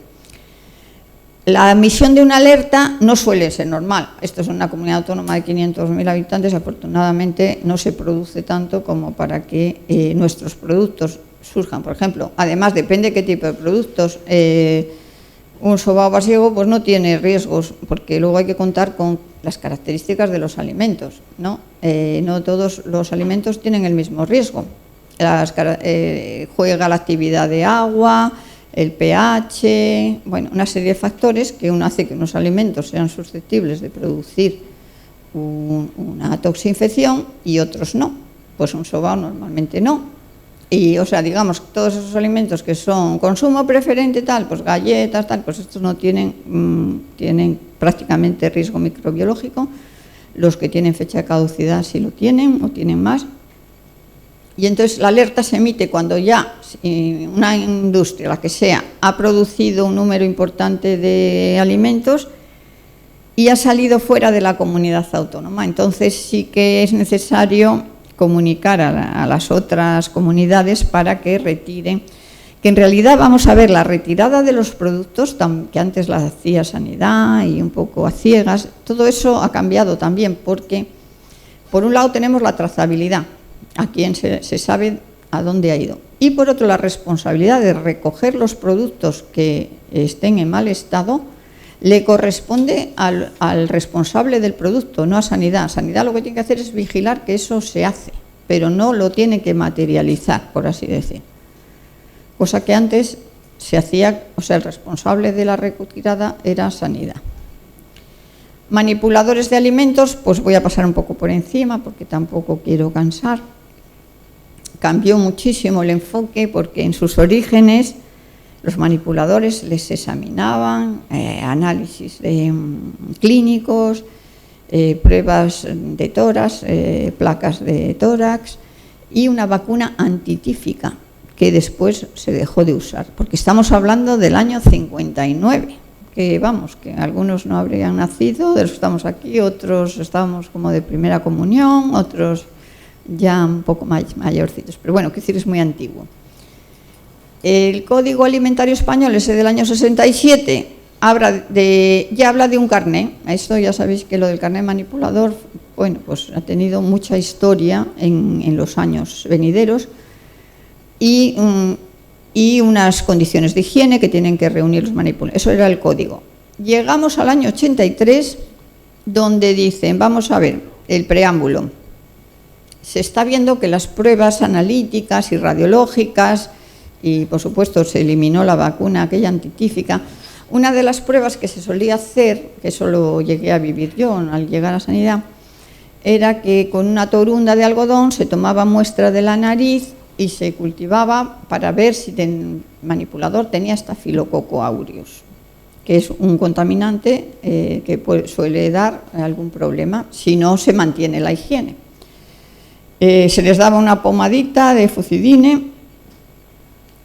La emisión de una alerta no suele ser normal. Esto es una comunidad autónoma de 500.000 habitantes, afortunadamente no se produce tanto como para que nuestros productos surjan. Por ejemplo, además depende qué tipo de productos. Un sobao pasiego pues no tiene riesgos, porque luego hay que contar con las características de los alimentos, ¿no? No todos los alimentos tienen el mismo riesgo. Juega la actividad de agua, el pH, bueno, una serie de factores que uno hace que unos alimentos sean susceptibles de producir una toxinfección y otros no. Pues un sobao normalmente no. Y, o sea, digamos, todos esos alimentos que son consumo preferente, tal, pues galletas, tal, pues estos no tienen prácticamente riesgo microbiológico. Los que tienen fecha de caducidad sí lo tienen, o tienen más. Y entonces la alerta se emite cuando ya una industria, la que sea, ha producido un número importante de alimentos y ha salido fuera de la comunidad autónoma. Entonces sí que es necesario comunicar a las otras comunidades para que retiren, que en realidad, vamos a ver, la retirada de los productos, que antes la hacía Sanidad y un poco a ciegas, todo eso ha cambiado también, porque por un lado tenemos la trazabilidad, a quien se sabe a dónde ha ido, y por otro la responsabilidad de recoger los productos que estén en mal estado le corresponde al responsable del producto, no a Sanidad. Sanidad lo que tiene que hacer es vigilar que eso se hace, pero no lo tiene que materializar, por así decir. Cosa que antes se hacía, o sea, el responsable de la retirada era Sanidad. Manipuladores de alimentos, pues voy a pasar un poco por encima porque tampoco quiero cansar. Cambió muchísimo el enfoque porque en sus orígenes los manipuladores les examinaban, análisis clínicos, pruebas de tórax, placas de tórax y una vacuna antitífica que después se dejó de usar, porque estamos hablando del año 59, que vamos, que algunos no habrían nacido, de los que estamos aquí, otros estábamos como de primera comunión, otros ya un poco mayorcitos, pero bueno, que decir, es muy antiguo. El Código Alimentario Español, ese del año 67, ya habla de un carné. Esto ya sabéis que lo del carné manipulador, bueno, pues ha tenido mucha historia en los años venideros y unas condiciones de higiene que tienen que reunir los manipuladores. Eso era el código. Llegamos al año 83, donde dicen, vamos a ver, el preámbulo. Se está viendo que las pruebas analíticas y radiológicas, y por supuesto se eliminó la vacuna aquella antitífica. Una de las pruebas que se solía hacer, que eso lo llegué a vivir yo al llegar a Sanidad, era que con una torunda de algodón se tomaba muestra de la nariz y se cultivaba para ver si el manipulador tenía Staphylococcus aureus, que es un contaminante que suele dar algún problema si no se mantiene la higiene. Se les daba una pomadita de fucidine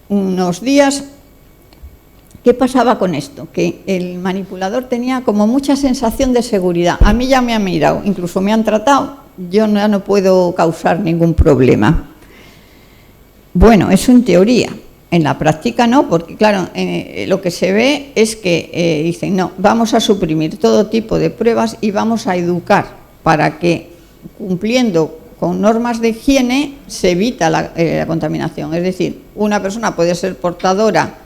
unos días ¿Qué pasaba con esto? Que el manipulador tenía como mucha sensación de seguridad. A mí ya me han mirado, incluso me han tratado, yo ya no puedo causar ningún problema. Bueno, eso en teoría. En la práctica no, porque claro, lo que se ve es que dicen, no, vamos a suprimir todo tipo de pruebas y vamos a educar para que, cumpliendo con normas de higiene, se evita la contaminación. Es decir, una persona puede ser portadora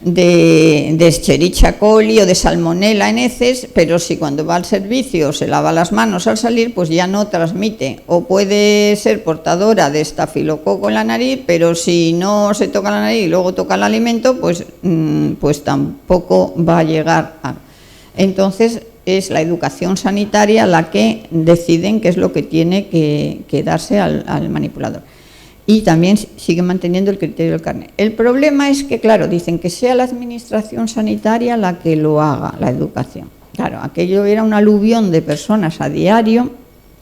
de Escherichia coli o de Salmonella en heces, pero si cuando va al servicio se lava las manos al salir, pues ya no transmite. O puede ser portadora de estafilococo en la nariz, pero si no se toca la nariz y luego toca el alimento, pues tampoco va a llegar a... Entonces es la educación sanitaria la que deciden qué es lo que tiene que darse al manipulador. Y también sigue manteniendo el criterio del carnet. El problema es que, claro, dicen que sea la administración sanitaria la que lo haga, la educación. Claro, aquello era un aluvión de personas a diario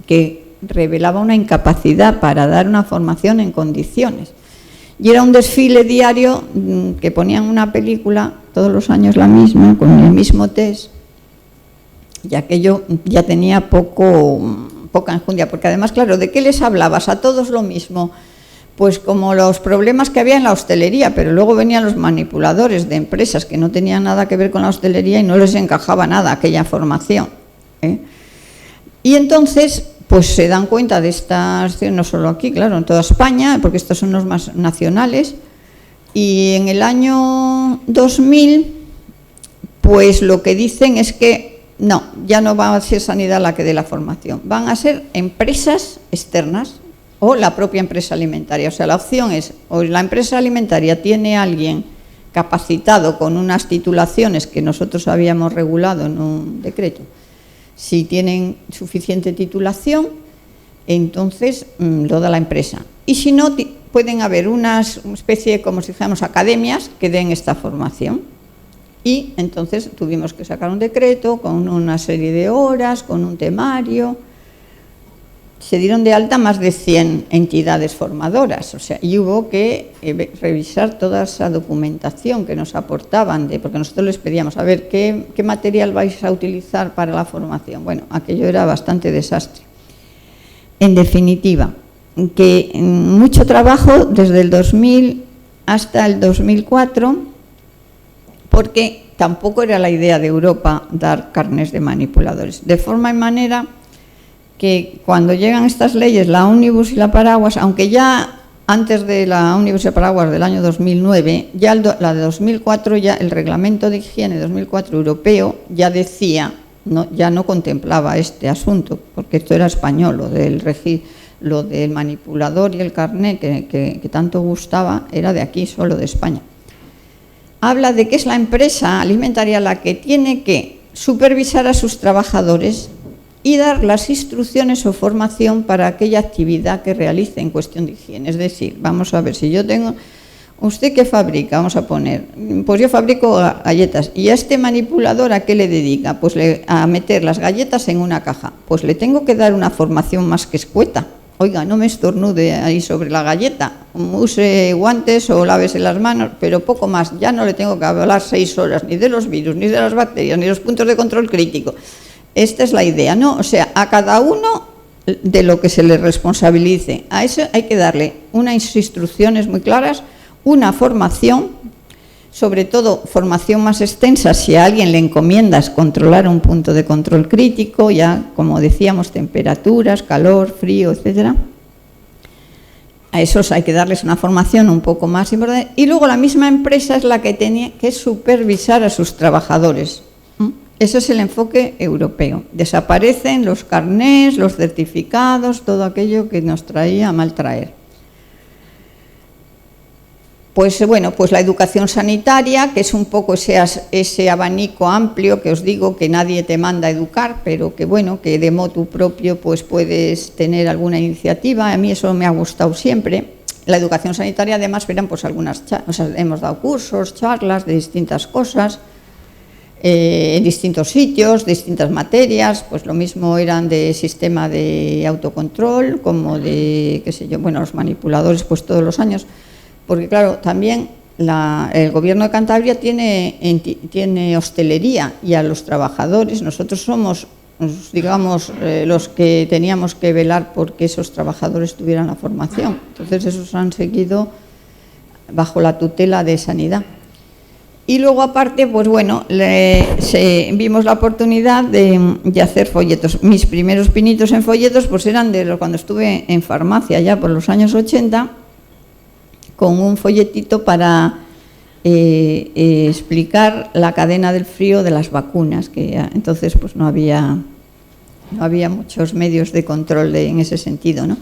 que revelaba una incapacidad para dar una formación en condiciones. Y era un desfile diario que ponían una película, todos los años la misma, con el mismo test, y aquello ya tenía poca enjundia, porque además, claro, ¿de qué les hablabas? A todos lo mismo. Pues como los problemas que había en la hostelería, pero luego venían los manipuladores de empresas que no tenían nada que ver con la hostelería y no les encajaba nada aquella formación. Y entonces, pues se dan cuenta de estas, no solo aquí, claro, en toda España, porque estos son los más nacionales, y en el año 2000, pues lo que dicen es que no, ya no va a ser sanidad la que dé la formación, van a ser empresas externas, o la propia empresa alimentaria. O sea, la opción es, o la empresa alimentaria tiene a alguien capacitado con unas titulaciones que nosotros habíamos regulado en un decreto. Si tienen suficiente titulación, entonces lo da la empresa. Y si no, pueden haber una especie, como si dijéramos, academias que den esta formación. Y entonces tuvimos que sacar un decreto con una serie de horas, con un temario. Se dieron de alta más de 100 entidades formadoras, o sea, y hubo que revisar toda esa documentación que nos aportaban, porque nosotros les pedíamos, a ver, ¿qué material vais a utilizar para la formación? Bueno, aquello era bastante desastre. En definitiva, que mucho trabajo desde el 2000 hasta el 2004, porque tampoco era la idea de Europa dar carnés de manipuladores, de forma y manera que cuando llegan estas leyes, la Ómnibus y la Paraguas, aunque ya antes de la Ómnibus y la Paraguas del año 2009, ya la de 2004, ya el Reglamento de Higiene 2004 europeo ya decía, ya no contemplaba este asunto, porque esto era español, lo del manipulador y el carné que tanto gustaba era de aquí, solo de España. Habla de que es la empresa alimentaria la que tiene que supervisar a sus trabajadores y dar las instrucciones o formación para aquella actividad que realice en cuestión de higiene. Es decir, vamos a ver, si yo tengo... ¿Usted qué fabrica? Vamos a poner, pues yo fabrico galletas. ¿Y a este manipulador a qué le dedica? Pues a meter las galletas en una caja. Pues le tengo que dar una formación más que escueta. Oiga, no me estornude ahí sobre la galleta, use guantes o lávese las manos, pero poco más. Ya no le tengo que hablar 6 horas ni de los virus, ni de las bacterias, ni de los puntos de control crítico. Esta es la idea, ¿no? O sea, a cada uno de lo que se le responsabilice. A eso hay que darle unas instrucciones muy claras, una formación, sobre todo formación más extensa si a alguien le encomiendas controlar un punto de control crítico, ya como decíamos, temperaturas, calor, frío, etcétera. A esos hay que darles una formación un poco más importante. Y luego la misma empresa es la que tenía que supervisar a sus trabajadores. Ese es el enfoque europeo. Desaparecen los carnés, los certificados, todo aquello que nos traía a mal traer. Pues bueno, pues la educación sanitaria, que es un poco ese abanico amplio que os digo que nadie te manda a educar, pero que bueno, que de motu propio pues puedes tener alguna iniciativa. A mí eso me ha gustado siempre. La educación sanitaria además verán pues algunas, o sea, hemos dado cursos, charlas de distintas cosas, en distintos sitios, distintas materias, pues lo mismo eran de sistema de autocontrol como de, qué sé yo, bueno, los manipuladores pues todos los años. Porque claro, también el Gobierno de Cantabria tiene hostelería, y a los trabajadores, nosotros somos, digamos, los que teníamos que velar porque esos trabajadores tuvieran la formación. Entonces, esos han seguido bajo la tutela de Sanidad. Y luego, aparte, pues bueno, vimos la oportunidad de hacer folletos. Mis primeros pinitos en folletos pues eran cuando estuve en farmacia, ya por los años 80, con un folletito para explicar la cadena del frío de las vacunas, que entonces pues no había muchos medios de control en ese sentido, ¿no?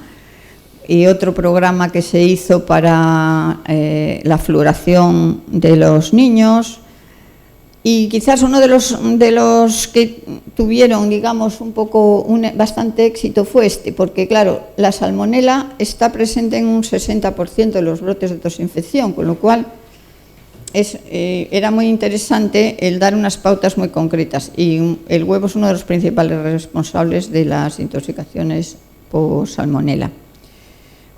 Y otro programa que se hizo para la fluoración de los niños, y quizás uno de los que tuvieron, digamos, bastante éxito fue porque claro, la salmonela está presente en un 60% de los brotes de tosinfección, con lo cual era muy interesante el dar unas pautas muy concretas, y el huevo es uno de los principales responsables de las intoxicaciones por salmonela.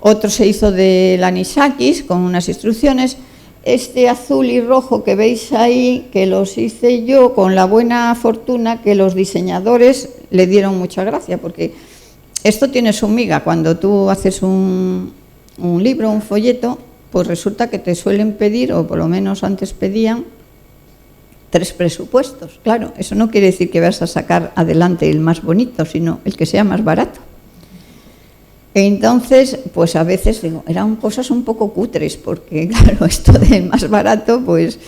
Otro se hizo del anisakis con unas instrucciones. Este azul y rojo que veis ahí, que los hice yo con la buena fortuna que los diseñadores le dieron mucha gracia, porque esto tiene su miga. Cuando tú haces un libro, un folleto, pues resulta que te suelen pedir, o por lo menos antes pedían, 3 presupuestos. Claro, eso no quiere decir que vas a sacar adelante el más bonito, sino el que sea más barato. Entonces, pues a veces digo, eran cosas un poco cutres, porque claro, esto del más barato, pues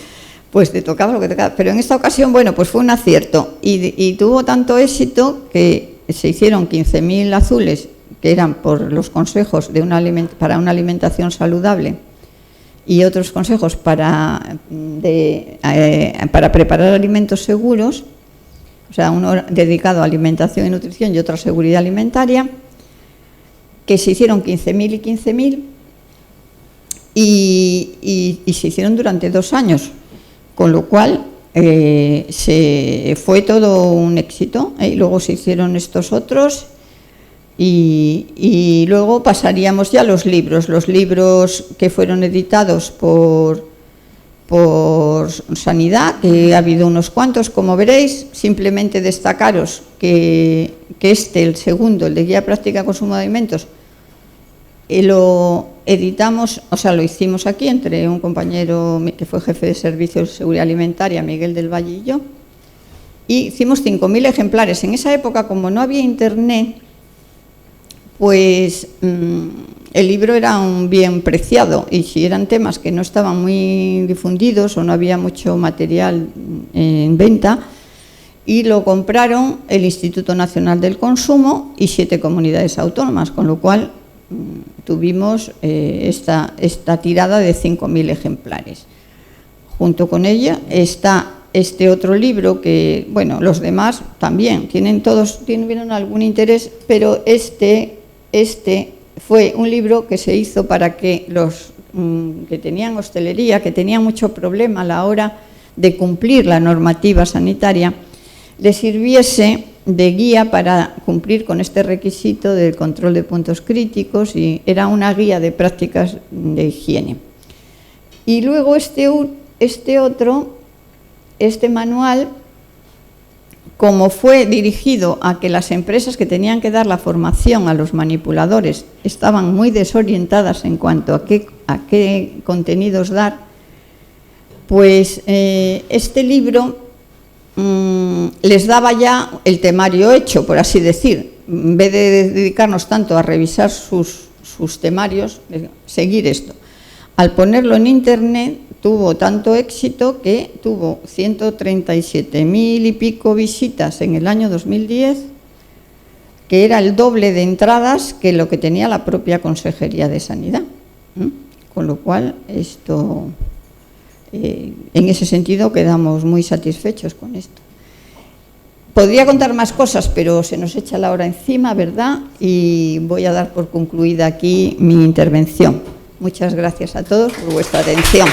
te tocaba lo que te tocaba. Pero en esta ocasión, bueno, pues fue un acierto, y tuvo tanto éxito que se hicieron 15.000 azules, que eran por los consejos para una alimentación saludable, y otros consejos para preparar alimentos seguros, o sea, uno dedicado a alimentación y nutrición y otro a seguridad alimentaria, que se hicieron 15.000 y 15.000, y se hicieron durante 2 años, con lo cual fue todo un éxito. Y luego se hicieron estos otros, y luego pasaríamos ya a los libros que fueron editados por Sanidad, que ha habido unos cuantos, como veréis. Simplemente destacaros que el segundo, el de Guía Práctica de Consumo de Alimentos, lo editamos, o sea, lo hicimos aquí entre un compañero que fue jefe de Servicios de Seguridad Alimentaria, Miguel del Valle, y yo, y hicimos 5.000 ejemplares. En esa época, como no había internet, pues el libro era un bien preciado, y si eran temas que no estaban muy difundidos o no había mucho material en venta, y lo compraron el Instituto Nacional del Consumo y 7 comunidades autónomas, con lo cual tuvimos esta tirada de 5.000 ejemplares. Junto con ella está este otro libro que, bueno, los demás también tienen algún interés, pero este fue un libro que se hizo para que los que tenían hostelería, que tenían mucho problema a la hora de cumplir la normativa sanitaria, les sirviese de guía para cumplir con este requisito del control de puntos críticos, y era una guía de prácticas de higiene. Y luego este manual, como fue dirigido a que las empresas que tenían que dar la formación a los manipuladores estaban muy desorientadas en cuanto a qué contenidos dar, pues este libro les daba ya el temario hecho, por así decir. En vez de dedicarnos tanto a revisar sus temarios, seguir esto. Al ponerlo en internet tuvo tanto éxito que tuvo 137.000 y pico visitas en el año 2010, que era el doble de entradas que lo que tenía la propia Consejería de Sanidad. Con lo cual, esto, en ese sentido, quedamos muy satisfechos con esto. Podría contar más cosas, pero se nos echa la hora encima, ¿verdad? Y voy a dar por concluida aquí mi intervención. Muchas gracias a todos por vuestra atención.